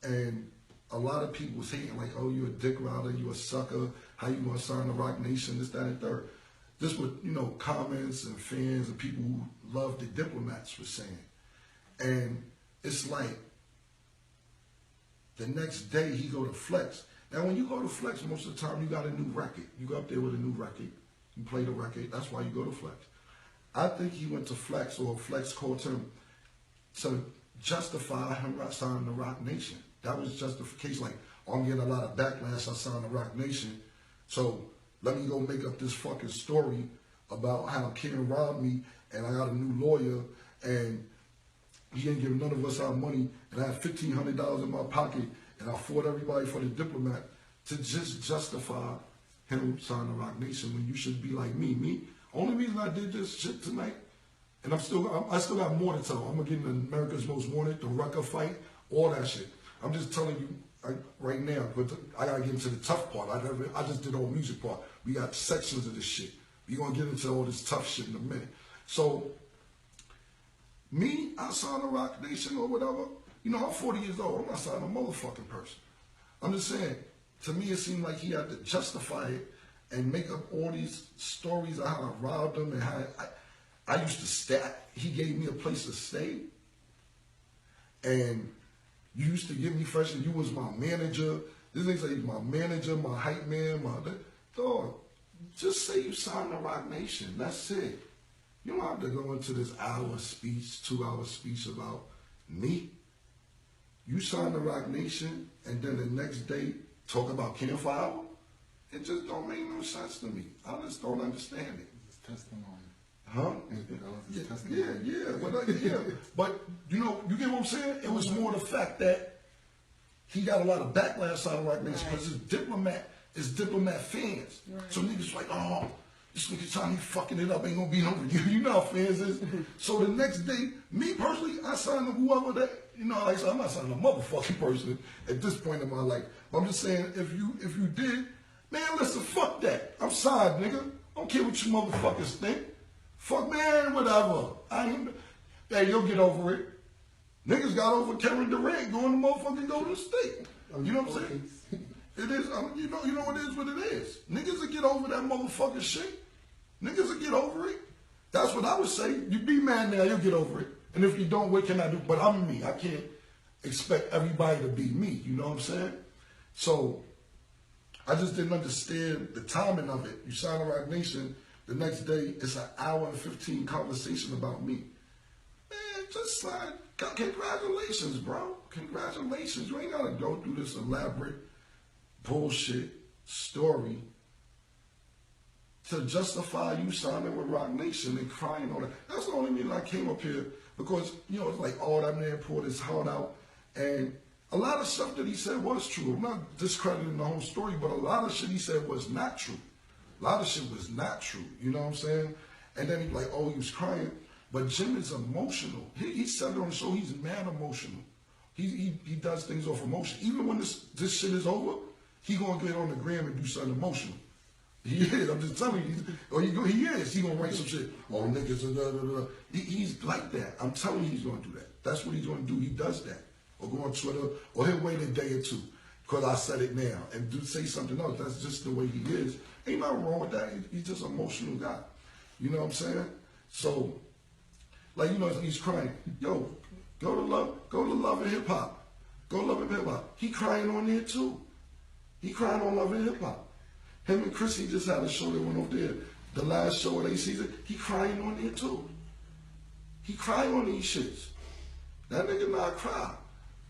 And a lot of people was hating like, oh, you a dick rider, you a sucker. How you gonna sign the Rock Nation? This, that, and third. This what, comments and fans and people who love the Diplomats were saying. And it's like, the next day he go to Flex. Now when you go to Flex, most of the time you got a new record. You go up there with a new record. You play the record. That's why you go to Flex. I think he went to Flex, or Flex called him to justify him signing the Rock Nation. That was justification. Like, I'm getting a lot of backlash. I signed the Rock Nation. So let me go make up this fucking story about how Ken robbed me and I got a new lawyer and he ain't giving none of us our money, and I had $1,500 in my pocket, and I fought everybody for the Diplomat to just justify him signing the Rock Nation when you should be like me. Me, only reason I did this shit tonight, and I still got more to tell. I'm gonna get into America's Most Wanted, the Rucker fight, all that shit. I'm just telling you right now, but I gotta get into the tough part. I just did all music part. We got sections of this shit. We gonna get into all this tough shit in a minute. So. Me, I signed a Rock Nation or whatever. I'm 40 years old. I'm not signing a motherfucking person. I'm just saying, to me, it seemed like he had to justify it and make up all these stories of how I robbed him and how I used to stay. He gave me a place to stay. And you used to give me fresh, and you was my manager. This nigga say he's my manager, my hype man, dog. Just say you signed the Rock Nation. That's it. You don't have to go into this hour speech, 2-hour speech about me. You sign the Rock Nation, and then the next day talk about Ken for hour? It just don't make no sense to me. I just don't understand it. It's testimony. Huh? Yeah. But, you get what I'm saying? It was more the fact that he got a lot of backlash out of Rock Nation because his Diplomat fans. Right. So niggas like, oh, this nigga Johnny fucking it up, ain't gonna be no review. You know how fans is. So the next day, me personally, I signed whoever that, like I said, I'm not signing a motherfucking person at this point in my life. But I'm just saying, if you did, man, listen, fuck that. I'm signed, nigga. I don't care what you motherfuckers think. Fuck, man, whatever. Hey, you'll get over it. Niggas got over Kevin Durant going to motherfucking Golden State. You know what I'm saying? It is, you know it is what it is. Niggas will get over that motherfucking shit. Niggas will get over it. That's what I would say. You be mad now, you'll get over it. And if you don't, what can I do? But I'm me. I can't expect everybody to be me. You know what I'm saying? So, I just didn't understand the timing of it. You sign a Rock Nation, the next day, it's an hour and 15 conversation about me. Man, just sign. Congratulations, bro. Congratulations. You ain't got to go through this elaborate bullshit story to justify you signing with Rock Nation and crying on it. That's the only reason I came up here, because, it's like, oh, that man poured his heart out. And a lot of stuff that he said was true. I'm not discrediting the whole story, but a lot of shit he said was not true. A lot of shit was not true. You know what I'm saying? And then he's like, oh, he was crying. But Jim is emotional. He said it on the show, he's mad emotional. He does things off emotion. Even when this shit is over, he gonna get on the gram and do something emotional. He is. I'm just telling you. He is. He gonna write some shit. Oh, niggas. He's like that. I'm telling you, he's gonna do that. That's what he's gonna do. He does that. Or go on Twitter, or he'll wait a day or two because I said it now and say something else. That's just the way he is. Ain't nothing wrong with that. He's just an emotional guy. You know what I'm saying? So, like, he's crying. Yo, go to Love and Hip Hop. Go to Love and Hip Hop. He crying on there too. He crying on Love and Hip Hop. Him and Chrissy just had a show that went off there. The last show of their season, he crying on there too. He crying on these shits. That nigga not cry.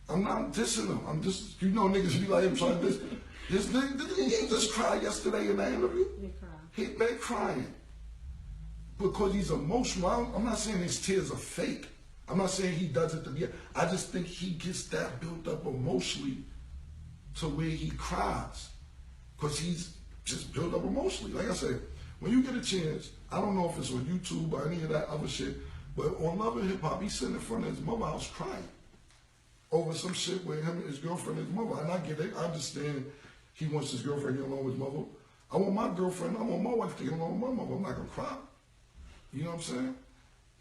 I'm not dissing him. I'm just, niggas be like him trying to diss. This nigga, he just cried yesterday in the interview. He been crying. Because he's emotional. I'm not saying his tears are fake. I'm not saying he does it to be. I just think he gets that built up emotionally to where he cries. Because he's just built up emotionally. Like I said, when you get a chance, I don't know if it's on YouTube or any of that other shit, but on Love and Hip Hop, he's sitting in front of his mother's house crying over some shit with him and his girlfriend and his mother. And I get it. I understand he wants his girlfriend to get along with his mother. I want my girlfriend, I want my wife to get along with my mother. I'm not gonna cry. You know what I'm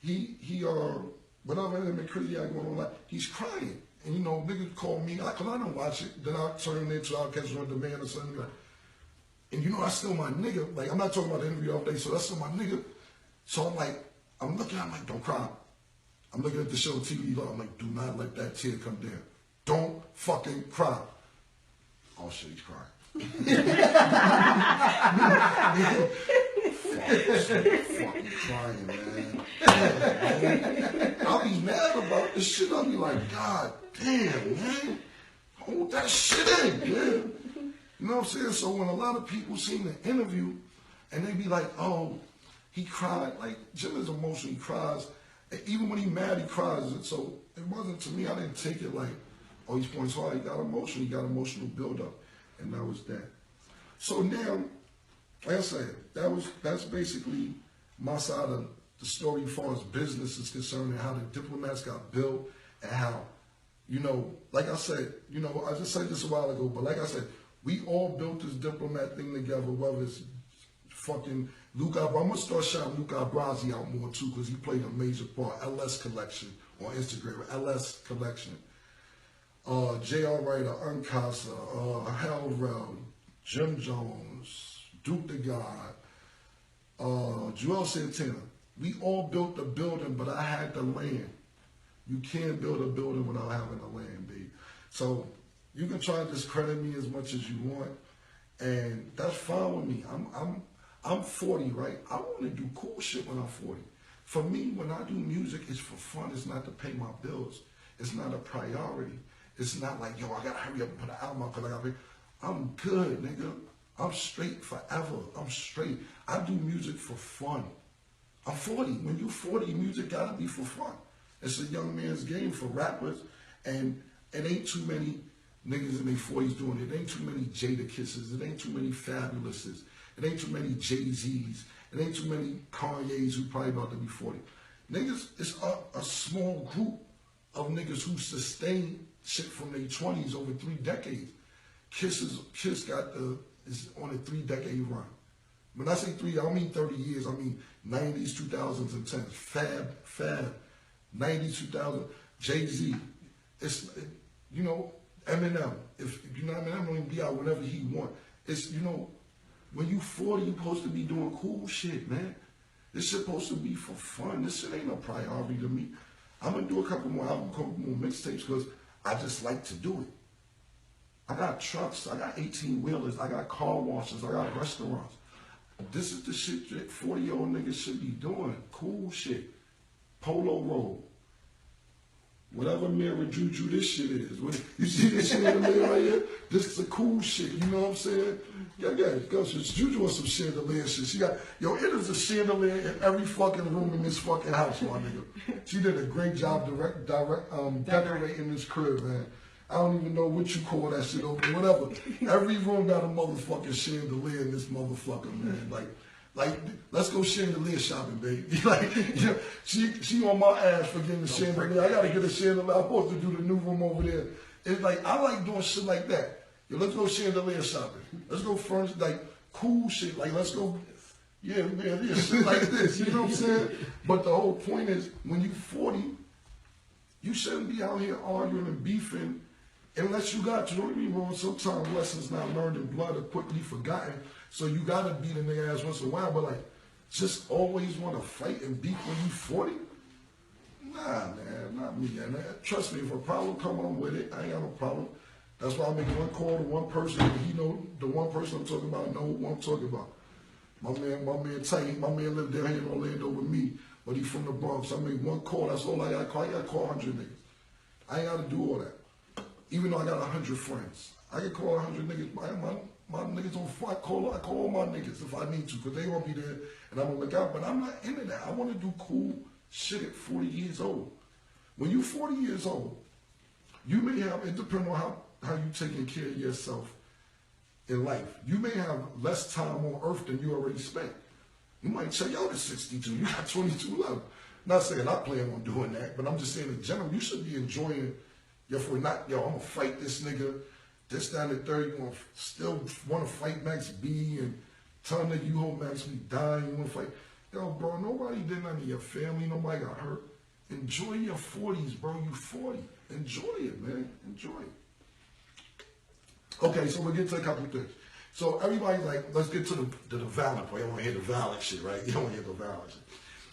saying? Whatever that crazy act going on, like, he's crying. And you know, niggas call me, cause I don't watch it, then I'll turn it into, I'll catch it on demand or something like. And you know, that's still my nigga. Like, I'm not talking about the interview all day, so that's still my nigga. So I'm like, I'm looking, I'm like, don't cry. I'm looking at the show TV, I'm like, do not let that tear come down. Don't fucking cry. Oh shit, he's crying. Fucking crying, man. I'll be mad about this shit. I'll be like, God damn, man. Hold that shit in, man. You know what I'm saying? So when a lot of people see the interview and they be like, oh, he cried. Like, Jim is emotional. He cries. And even when he mad, he cries. And so it wasn't, to me, I didn't take it like, oh, he's pointing hard. He got emotional. He got emotional buildup. And that was that. So now, like I said, that's basically my side of the story as far as business is concerned and how the diplomats got built and how, you know, like I said, you know, I just said this a while ago, but like I said, we all built this diplomat thing together, whether it's fucking Luca. I'm going to start shouting Luca Brasi out more too because he played a major part. LS Collection on Instagram, LS Collection. J.R. Writer, Uncasa, Hell Rel, Jim Jones, Duke the God, Joel Santana. We all built the building, but I had the land. You can't build a building without having the land, baby. So you can try to discredit me as much as you want, and that's fine with me. I'm 40, right? I want to do cool shit when I'm 40. For me, when I do music, it's for fun. It's not to pay my bills. It's not a priority. It's not like, yo, I gotta hurry up and put an album out because I gotta pay. I'm good, nigga. I'm straight forever. I'm straight. I do music for fun. I'm 40. When you're 40, music gotta be for fun. It's a young man's game for rappers, and it ain't too many niggas in their 40s doing it. It ain't too many Jada Kisses. It ain't too many Fabulouses. It ain't too many Jay-Z's. It ain't too many Kanye's who probably about to be 40. Niggas, it's a small group of niggas who sustain shit from their 20s over 3 decades. Kiss is on a 3-decade run. When I say 3, I don't mean 30 years. I mean 90s, 2000s, and 10s. Fab, 90s, 2000. Jay-Z. It's, you know, Eminem. If you know Eminem, don't even be out whenever he want. It's, you know, when you 40, you're supposed to be doing cool shit, man. This shit supposed to be for fun. This shit ain't no priority to me. I'm gonna do a couple more albums, a couple more mixtapes because I just like to do it. I got trucks, I got 18-wheelers, I got car washes, I got restaurants. This is the shit that 40-year-old niggas should be doing. Cool shit. Polo roll. Whatever mirror juju this shit is. You see this shit in the mirror right here? This is the cool shit, you know what I'm saying? Yeah, go. Juju wants some chandelier shit. She got, yo, it is a chandelier in every fucking room in this fucking house, my nigga. She did a great job decorating this crib, man. I don't even know what you call that shit over, whatever. Every room got a motherfucking chandelier in this motherfucker, man. Like, let's go chandelier shopping, baby. Like, you know, she on my ass for getting the chandelier. I gotta get a chandelier. I'm supposed to do the new room over there. It's like, I like doing shit like that. Yo, let's go chandelier shopping. Let's go furnish, like, cool shit. Like, let's go, yeah, shit like this. You know what I'm saying? But the whole point is, when you're 40, you shouldn't be out here arguing and beefing unless you got to. Don't get me wrong, sometimes lessons not learned in blood are quickly forgotten. So you gotta beat a nigga ass once in a while, but like, just always wanna fight and beef when you 40? Nah, man, not me. And trust me, if a problem come on with it, I ain't got no problem. That's why I make one call to one person, and he know the one person I'm talking about, know what I'm talking about. My man Tight, my man lived down here in Orlando with me, but he from the Bronx. I make one call, that's all I gotta call. I gotta call 100 niggas. I ain't gotta do all that. Even though I got 100 friends. I can call 100 niggas. My niggas on fire. I call all my niggas if I need to, because they gonna be there and I'm gonna look out. But I'm not into that. I wanna do cool shit at 40 years old. When you're 40 years old, you may have, it depends on how you taking care of yourself in life. You may have less time on earth than you already spent. You might say, yo, this 62, you got 22 left. Not saying I plan on doing that, but I'm just saying in general, you should be enjoying your 40. Not, yo, I'm gonna fight this nigga. this, that, and the third, you want still want to fight Max B and tell nigga you hope Max B dying, you want to fight. Yo, bro, nobody did nothing to your family, nobody got hurt. Enjoy your 40s, bro. You 40. Enjoy it, man. Enjoy it. Okay, so we'll get to a couple of things. So everybody's like, let's get to the violent part. You don't want to hear the violent shit, right? You don't want to hear the violent shit.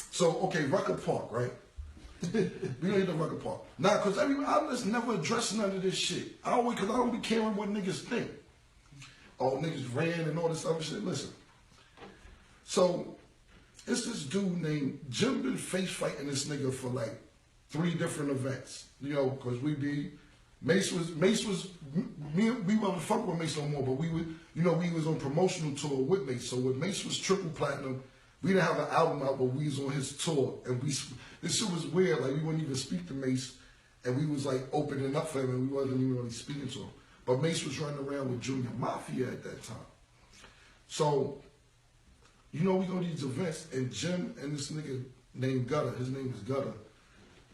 So, okay, Rucker Park, right? We don't hit the Rucker Park. Nah, because I'm just never addressing none of this shit. Because I don't be caring what niggas think. Oh, niggas ran and all this other shit. Listen. So, it's this dude named Jim been face fighting this nigga for like 3 different events. You know, because Mace was, we wasn't fuck with Mace no more, but we was on promotional tour with Mace. So when Mace was triple platinum, we didn't have an album out, but we was on his tour. And this shit was weird, like we wouldn't even speak to Mace, and we was like opening up for him, and we wasn't even really speaking to him. But Mace was running around with Junior Mafia at that time. So, we go to these events, and Jim and this nigga named Gutter, his name is Gutter,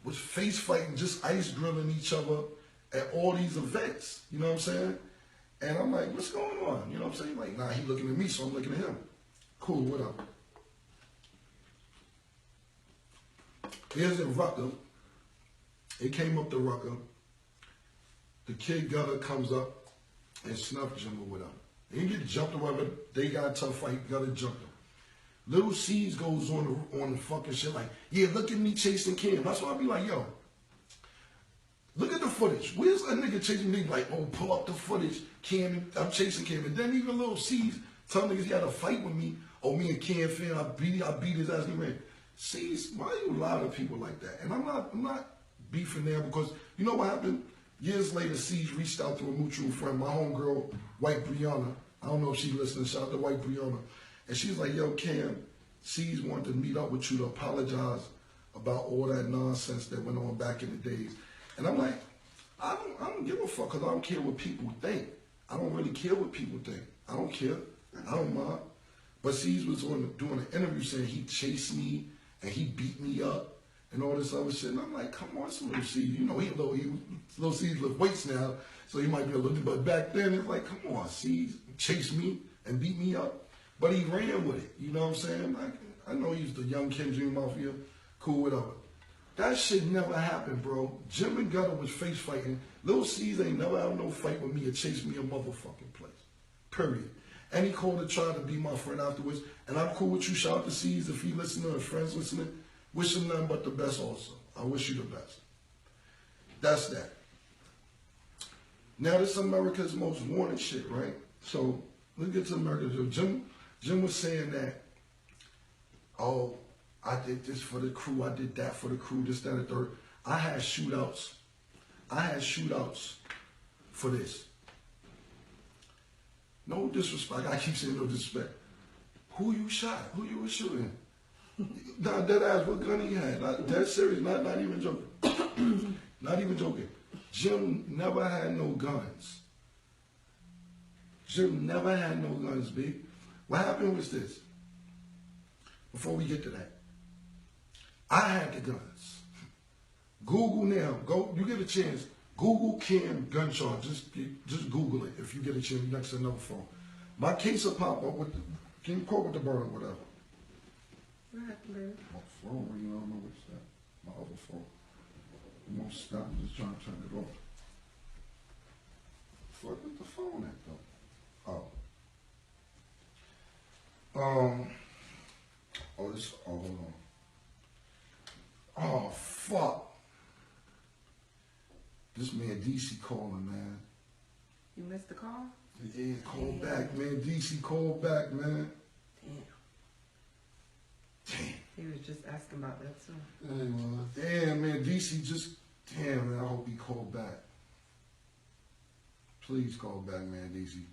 was face fighting, just ice grilling each other at all these events. You know what I'm saying? And I'm like, what's going on? You know what I'm saying? Like, nah, he looking at me, so I'm looking at him. Cool, whatever. Here's a Rucker. It came up to Rucker. The kid Gutter comes up and snuffed Jim or whatever. He didn't get jumped or whatever. They got a tough fight. Gutter jumped him. Little C's goes on the fucking shit like, yeah, look at me chasing Cam. That's why I be like, yo, look at the footage. Where's a nigga chasing me? Like, oh, pull up the footage. Cam, I'm chasing Cam. And then even Little C's tell niggas he had a fight with me. Oh, me and Cam fan, I beat his ass and he ran. C's, why you lie to people like that? And I'm not beefing there because you know what happened? Years later, C's reached out to a mutual friend, my homegirl, White Brianna. I don't know if she's listening. Shout out to White Brianna. And she's like, yo, Cam, C's wanted to meet up with you to apologize about all that nonsense that went on back in the days. And I'm like, I don't give a fuck because I don't care what people think. I don't really care what people think. I don't care. I don't mind. But C's was doing an interview saying he chased me and he beat me up and all this other shit. And I'm like, come on, some Little C. You know, Little C's lift weights now, so he might be a little bit. But back then, it's like, come on, C's chased me and beat me up. But he ran with it. You know what I'm saying? Like, I know he's the young Ken Jr. Mafia. Cool, whatever. That shit never happened, bro. Jim and Gutter was face fighting. Little C's ain't never had no fight with me or chase me a motherfucking place. Period. And he called to try to be my friend afterwards. And I'm cool with you. Shout out to C's if he listening or friends listening. Wish him nothing but the best also. I wish you the best. That's that. Now this is America's most wanted shit, right? So let's get to America. Jim was saying that, oh, I did this for the crew, I did that for the crew, this, that, and the third. I had shootouts for this. No disrespect. I keep saying no disrespect. Who you shot? Who you was shooting? Nah, dead ass, what gun he had? Not dead serious, not even joking. Not even joking. Jim never had no guns. Jim never had no guns, B. What happened was this. Before we get to that, I had the guns. Google now. Go. You get a chance. Google Cam gun charge. Just Google it if you get a chance next to another phone. My case will pop up with. Can you call with the burner, whatever? What happened, baby? My phone ringing. I don't know what's that. My other phone. It won't stop. I'm just trying to turn it off. Fuck with the phone at though. Oh. Hold on. Oh, fuck. This man DC calling, man. You missed the call? Yeah, call back, man. DC call back, man. Damn. He was just asking about that too. Damn, man. DC damn, man. I hope he called back. Please call back, man, DC.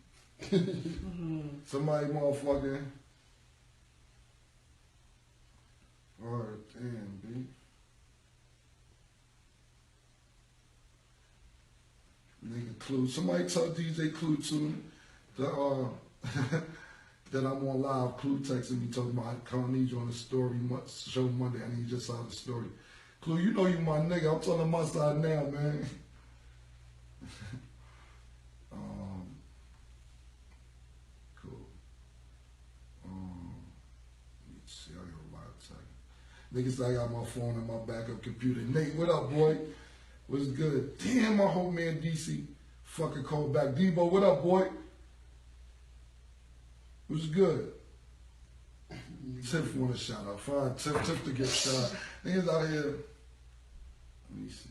Somebody motherfucking. Alright, damn, B. Nigga Clue. Somebody tell DJ Clue too that that I'm on live. Clue texting me talking about I need you on the story show Monday. I need you just out the story. Clue, you know you my nigga. I'm telling my side now, man. Cool. Let's see, I got a lot of time. Niggas, I got my phone and my backup computer. Nate, what up, boy? What's good? Damn, my whole man DC fucking called back. Debo, what up, boy? What's good? Tiff want a shout out. Fine, Tiff to get shot. Niggas out here. Let me see.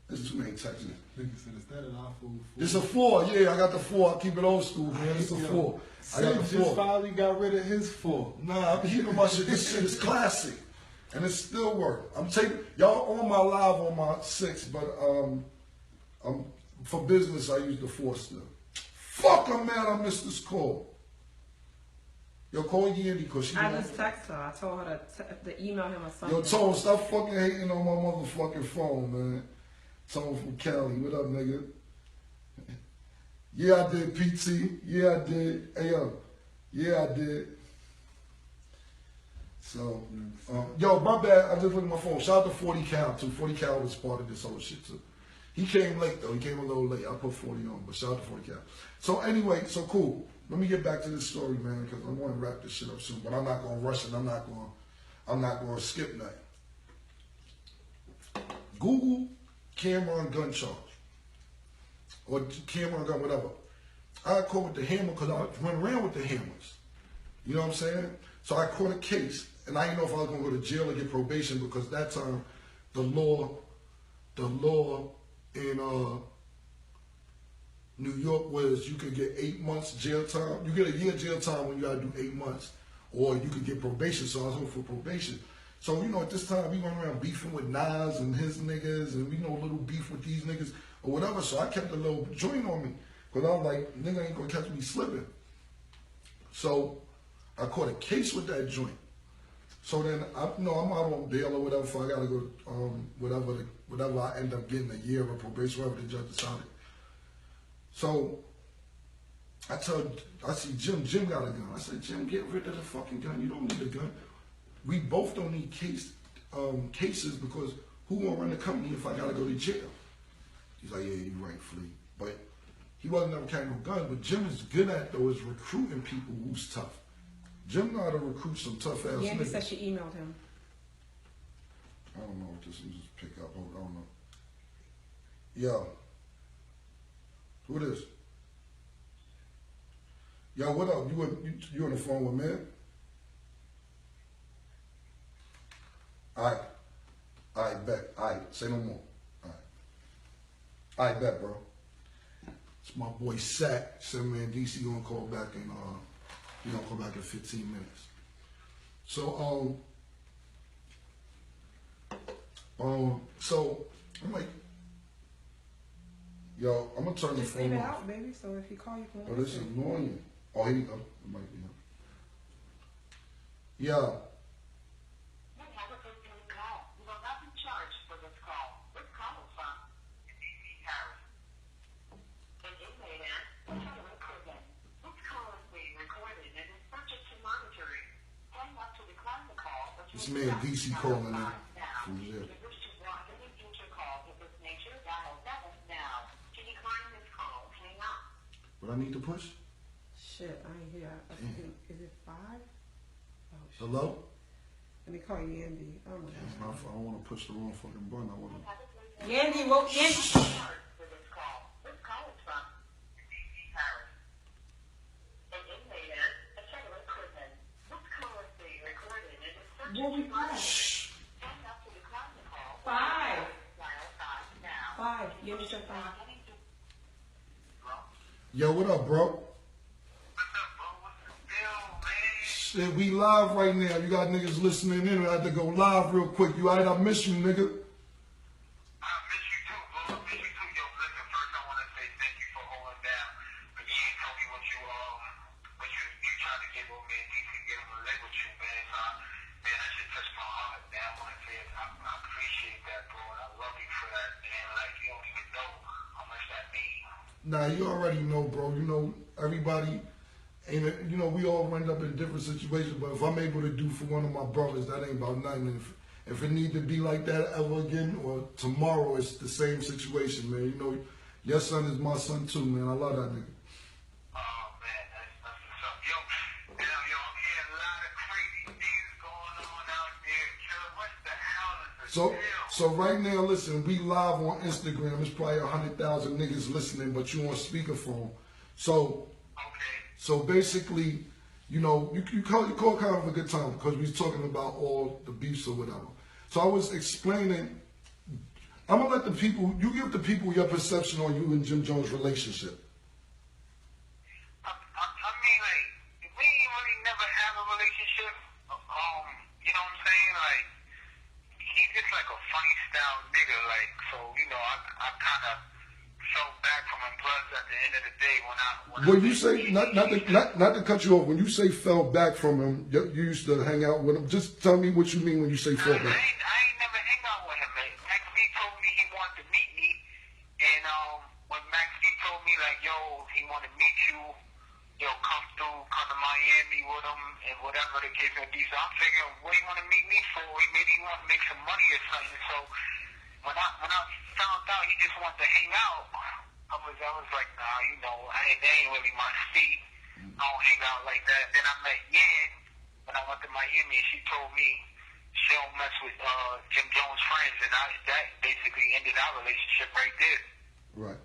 There's too many texts. Nigga said, is that an awful? It's a 4. Yeah, I got the 4. I keep it old school, man. It's a 4. I got the Sid just 4. finally got rid of his 4. Nah, I'm keeping my shit. This shit is classic. And it still work. I'm taking y'all on my live on my 6, but I'm for business I use the 4 still. Fuck, I'm mad I missed this call. Yo, call Yandy because she. I just texted her. I told her to email him or something. Yo, Tone, stop fucking hating on my motherfucking phone, man. Tone from Cali, what up, nigga? Yeah, I did, PT. Yeah, I did. Hey, yo. Yeah, I did. So, yo, my bad. I just looked at my phone. Shout out to 40 Cal, too. 40 Cal was part of this whole shit, too. He came late, though. He came a little late. I put 40 on, but shout out to 40 Cal. So, anyway, so cool. Let me get back to this story, man, because I want to wrap this shit up soon. But I'm not going to rush it. I'm not going to skip nothing. Google Camron gun charge. Or Camron gun, whatever. I caught with the hammer because I went around with the hammers. You know what I'm saying? So I caught a case, and I didn't know if I was going to go to jail or get probation because that time the law in New York was you could get 8 months jail time. You get a year jail time when you got to do 8 months, or you could get probation. So I was hoping for probation. So, you know, at this time, we went around beefing with Nas and his niggas, and we know a little beef with these niggas or whatever. So I kept a little joint on me because I was like, nigga ain't going to catch me slipping. So I caught a case with that joint. So then, I'm out on bail or whatever, so I got to go, whatever I end up getting, a year of probation, whatever the judge decided. So I see Jim got a gun. I said, Jim, get rid of the fucking gun. You don't need a gun. We both don't need cases because who gonna run the company if I gotta go to jail? He's like, yeah, you're right, Flea. But he wasn't never carrying no gun. But Jim is good at, though, is recruiting people who's tough. Jim know how to recruit some tough ass Yandy niggas. said she emailed him. I don't know what this is. Just pick up. I don't know. Yo. Who this? Yo, what up? You on the phone with me? I bet. Say no more. I bet, bro. It's my boy Sack. Said, man, DC gonna call back in he gonna call back in 15 minutes. So so I'm like, yo, I'm gonna turn the Just phone leave it off. out, baby. So if he call, you can. Oh, this is annoying. Oh, here you go. It might be him. Yeah. This man DC calling in from jail. What I need to push? Shit, I ain't hear. Is it 5? Oh, shit. Hello? Let me call you Yandy. Oh my It's God. my fault. I don't want to push the wrong fucking button. I want to. Yandy, well, Yandy. What we play? Shh. 5. 5. Yandy said 5. Yo, what up, bro? Shit, we live right now. You got niggas listening in. I had to go live real quick. You alright? I miss you, nigga. Nah, you already know, bro. You know, everybody ain't, you know, we all end up in different situations, but if I'm able to do for one of my brothers, that ain't about nothing. And if it need to be like that ever again or tomorrow, it's the same situation, man. You know, Your son is my son too, man. I love that nigga. Oh man, that's what's up. Yo, I'm hearing a lot of crazy things going on out there. Killer, what the hell is the deal? So right now, listen, we live on Instagram. It's probably 100,000 niggas listening, but you on speakerphone. So basically, you know, you call kind of a good time because we was talking about all the beefs or whatever. So I was explaining. I'm gonna let the people. You give the people your perception on you and Jim Jones' relationship. I mean, like, we ain't really never have a relationship. You know what I'm saying? Like, he's just like a funny style nigga. Like, so you know, I kind of felt back from him. Plus, at the end of the day, When you say not to cut you off, when you say fell back from him, you used to hang out with him. Just tell me what you mean when you say fell back. I ain't never hang out with him, man. Max B told me he wanted to meet me, and when Max B told me like, yo, he wanted to meet you, yo, come to Miami with him, and whatever the case may be. So I'm figuring, what do you want to meet me for? Maybe he want to make some money or something. So when I found out he just wanted to hang out, I was like, nah, you know, that ain't really my speed. I don't hang out like that. Then I met Yan when I went to Miami, and she told me she don't mess with Jim Jones' friends, and that basically ended our relationship right there. Right.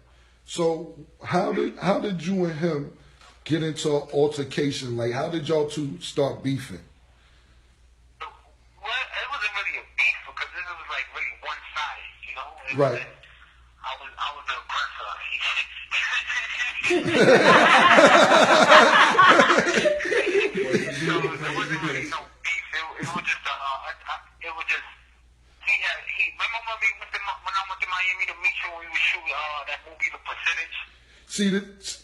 So how did you and him get into an altercation? Like, how did y'all two start beefing? Well, it wasn't really a beef because this was like really one sided, you know. Right. I was the aggressor. So it wasn't really no beef. It was just remember me when I went to Miami to meet you when we were shooting that movie, The Percentage?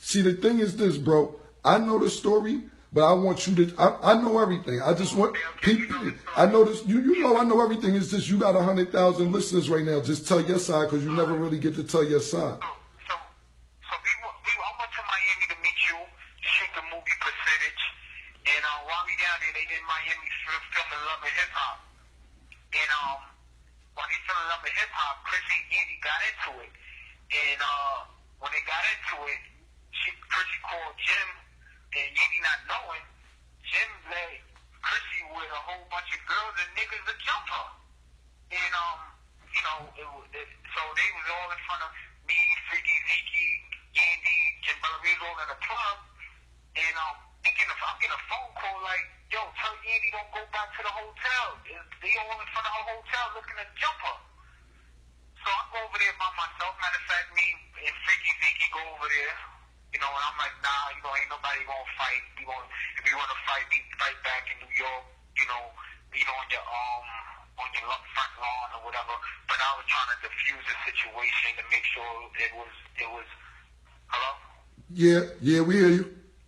See, the thing is this, bro. I know the story, but I want you to. I know everything. I just want people. I know this. You know I know everything. It's just you got 100,000 listeners right now. Just tell your side because you never really get to tell your side. I went to Miami to meet you to shoot the movie Percentage, and while we down there, they did Miami filming Love and Hip Hop, and while they filming Love and Hip Hop, Chrissy and Yandy got into it, and when they got into it, Chrissy called Jim, and Yandy not knowing, Jim let Chrissy with a whole bunch of girls and niggas to jump her, and you know, so they was all in front of me, Freaky Zeke, Yandy, Jim Bellamy all in the club, and I'm getting a phone call like, yo, tell Yandy don't go back to the hotel. They all in front of her hotel looking to jump her. So I go over there by myself. Matter of fact, me and Freaky Zeke go over there, you know, and I'm like, nah, you know, ain't nobody gonna fight. If you wanna fight, we fight back in New York, you know, meet on your front lawn or whatever. But I was trying to diffuse the situation to make sure it was. Hello? Yeah, we hear you.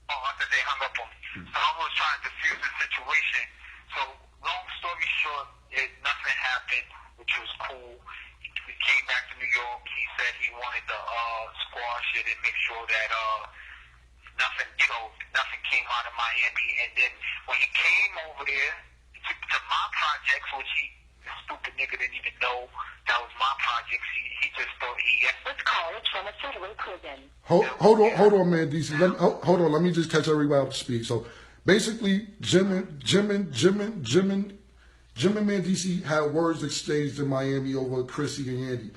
Oh, I thought they hung up on me. So I was trying to diffuse the situation. So long story short, nothing happened, which was cool. We came back to New York. He said he wanted to squash it and make sure that nothing came out of Miami. And then when he came over there to my projects, which the stupid nigga didn't even know that was my projects. He just thought This call is from a federal prison. Hold on, man, DC. Hold on. Let me just catch everybody up to speed. So basically, Jim and Man DC had words exchanged in Miami over Chrissy and Yandy,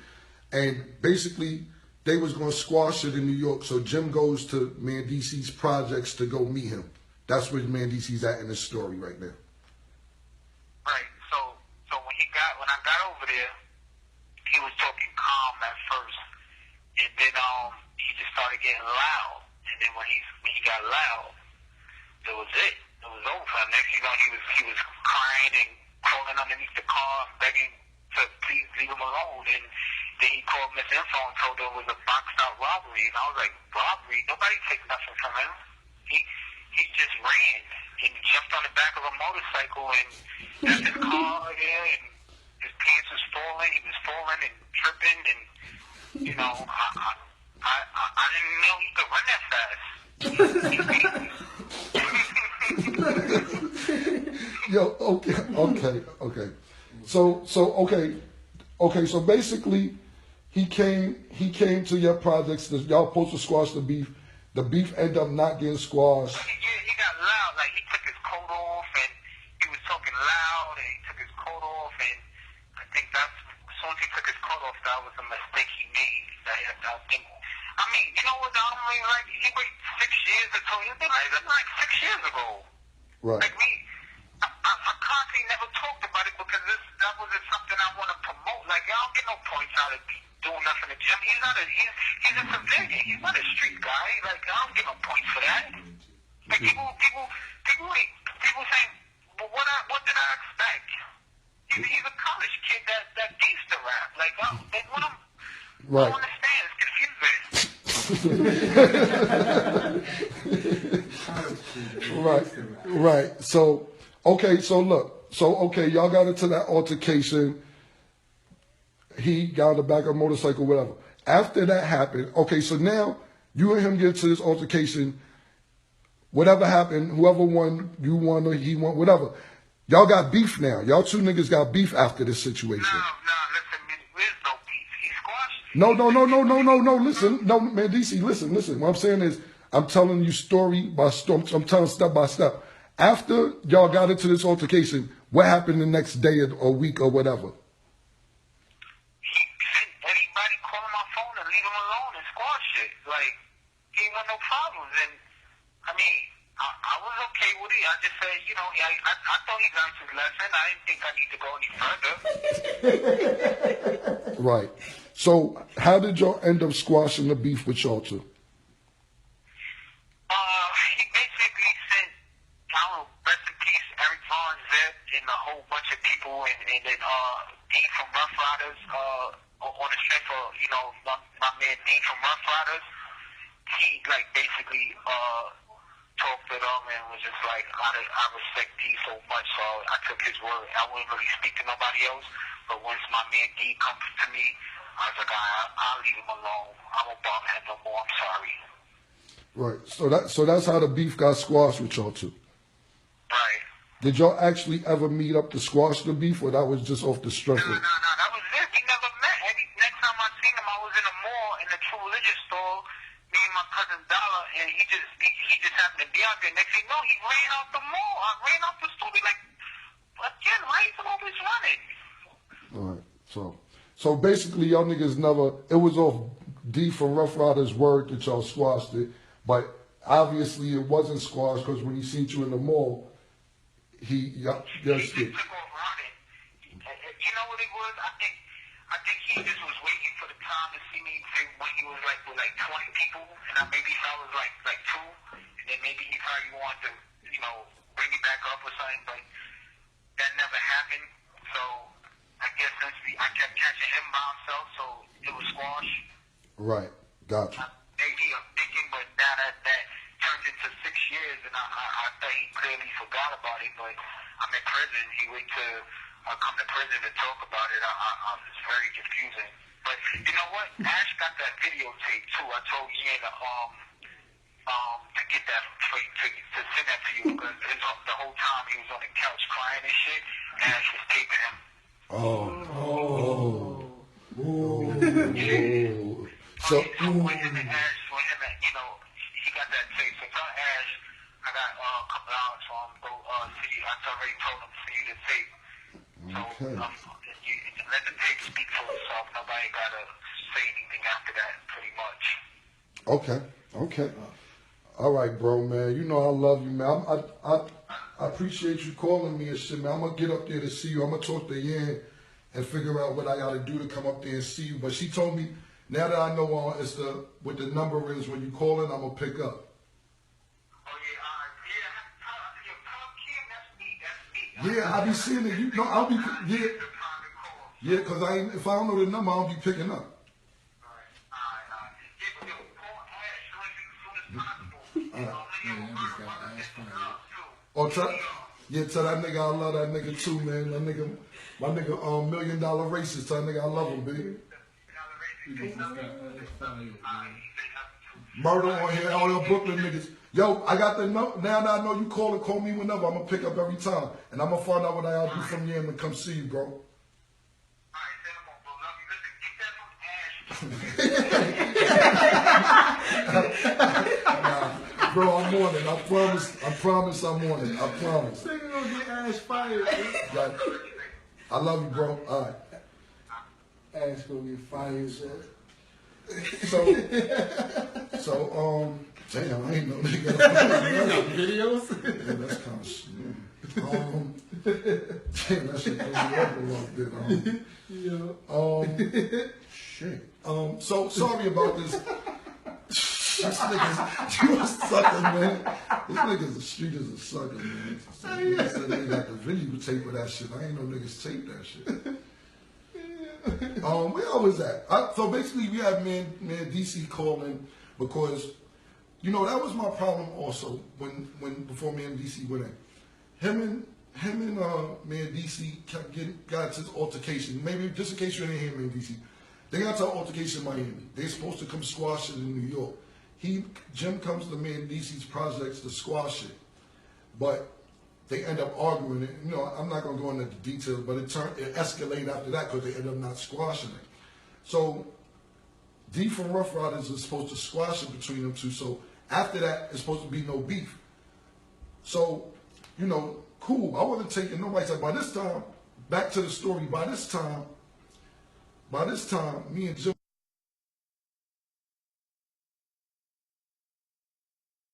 and basically they was gonna squash it in New York. So Jim goes to Man DC's projects to go meet him. That's where Man DC's at in this story right now. Right. So when I got over there, he was talking calm at first, and then he just started getting loud. And then when he got loud, that was it. It was over. Next you know, he was crying and crawling underneath the car, begging to please leave him alone. And then he called Miss Info and told her it was a boxed out robbery. And I was like, robbery? Nobody takes nothing from him. He just ran and jumped on the back of a motorcycle and left his car there, and his pants was falling. He was falling and tripping, and you know, I didn't know he could run that fast. Yo, okay. So basically, he came to your projects. Y'all supposed to squash the beef. The beef ended up not getting squashed. Yeah, he got loud. Like, he took his coat off, and he was talking loud, and he took his coat off, and I think that's, as soon as he took his coat off, that was a mistake he made. I think, I mean, you know what, I don't really like, he waited 6 years to tell you, like 6 years ago. Right. Like, I constantly never talked about it because that wasn't something I want to promote. Like, I don't get no points out of doing nothing to Jim. He's a civilian. He's not a street guy. Like, I don't get no points for that. Like, people saying, well, what did I expect? He's a college kid that needs to rap. Like, they want him. Right. I don't understand. It's confusing. Right. So, okay, y'all got into that altercation. He got on the back of a motorcycle, whatever. After that happened, okay, so now you and him get into this altercation. Whatever happened, whoever won, you won or he won, whatever. Y'all got beef now. Y'all two niggas got beef after this situation. No, listen, there's no beef. He squashed. No. Listen, no, man, DC, listen. What I'm saying is, I'm telling you story by story. I'm telling step by step. After y'all got into this altercation, what happened the next day or week or whatever? Anybody call my phone and leave him alone and squash it. Like, he ain't got no problems. And, I mean, I was okay with it. I just said, you know, I thought he learned his lesson. I didn't think I need to go any further. Right. So, how did y'all end up squashing the beef with y'all two? He basically sent, I don't know, rest in peace, Eric Vaughn, Zip, and a whole bunch of people, and then D from Rough Riders, on the strength of, you know, my man D from Rough Riders. He, like, basically, talked to them and was just like, I respect D so much, so I took his word. I wouldn't really speak to nobody else, but once my man D comes to me, I was like, I'll leave him alone. I won't bother him no more. I'm sorry. Right. So that's how the beef got squashed with y'all two. Right. Did y'all actually ever meet up to squash the beef, or that was just off the strength of? No, that was it. We never met. Next time I seen him, I was in a mall in a True Religion store. Me and my cousin Dollar, and he just happened to be out there. Next thing you know, he ran out the mall. I ran out the store. Be like, again, why you always running? All right. So basically, y'all niggas never. It was off D from Rough Riders' word that y'all squashed it, but obviously it wasn't squashed because when he seen you in the mall, he took off running. You know what it was? I think he just was waiting for the time to see me when he was like with like 20 people, and maybe if I was like two, and then maybe he probably wanted to, you know, bring me back up or something, but that never happened. So I guess since I kept catching him by himself, so it was squash. Right. Gotcha. Maybe I'm thinking, but now that turned into 6 years, and I thought he clearly forgot about it, but I'm in prison. He wait to come to prison to talk about it. It's very confusing. But you know what? Ash got that videotape too. I told Ian to get that to send that to you because the whole time he was on the couch crying and shit. Ash was taping him. So when him and Ash, you know, he got that tape. So tell Ash, I got a couple hours for him. Go see. I already told him to see the tape. So let the tape speak for itself. Nobody gotta say anything after that. Pretty much. Okay. All right, bro, man. You know I love you, man. I appreciate you calling me and shit, man. I'm gonna get up there to see you. I'm gonna talk to Yan and figure out what I gotta do to come up there and see you. But she told me now that I know what the number is when you call in, I'm gonna pick up. Yeah, I be seeing it. You know, I'll be because if I don't know the number, I'll be picking up. Tell that nigga I love that nigga too, man. My nigga, $1 million racist. Tell that nigga I love him, baby. Murder on here, all your Brooklyn niggas. Yo, I got the number. Now that I know you call me whenever. I'm gonna pick up every time, and I'm gonna find out what I gotta do from you and come see you, bro. Bro, I'm on it. I promise I'm on it. I promise. Nigga gonna get Ash fired. Got it. I love you, bro. All right. Ash gonna get fired, son. So, damn, I ain't know nigga. Videos? Yeah, that's kind of shit. Damn, that shit threw me off a little bit. Yeah. Shit. So sorry about this. This nigga's, you a sucker, man. This nigga's the street is a sucker, man. He said they got the videotape of that shit. I ain't know niggas tape that shit. Where I was at? So basically, we had me and DC calling because, you know, that was my problem also before me and DC went in. Him and me and DC got to this altercation. Maybe just in case you didn't hear me and DC, they got to an altercation in Miami. They're supposed to come squash it in New York. Jim comes to me and DC's projects to squash it, but they end up arguing it. You know, I'm not gonna go into the details, but it escalated after that because they end up not squashing it. So D from Rough Riders is supposed to squash it between them two. So after that, it's supposed to be no beef. So, you know, cool. I wasn't taking nobody's side. By this time, back to the story. By this time, me and Jim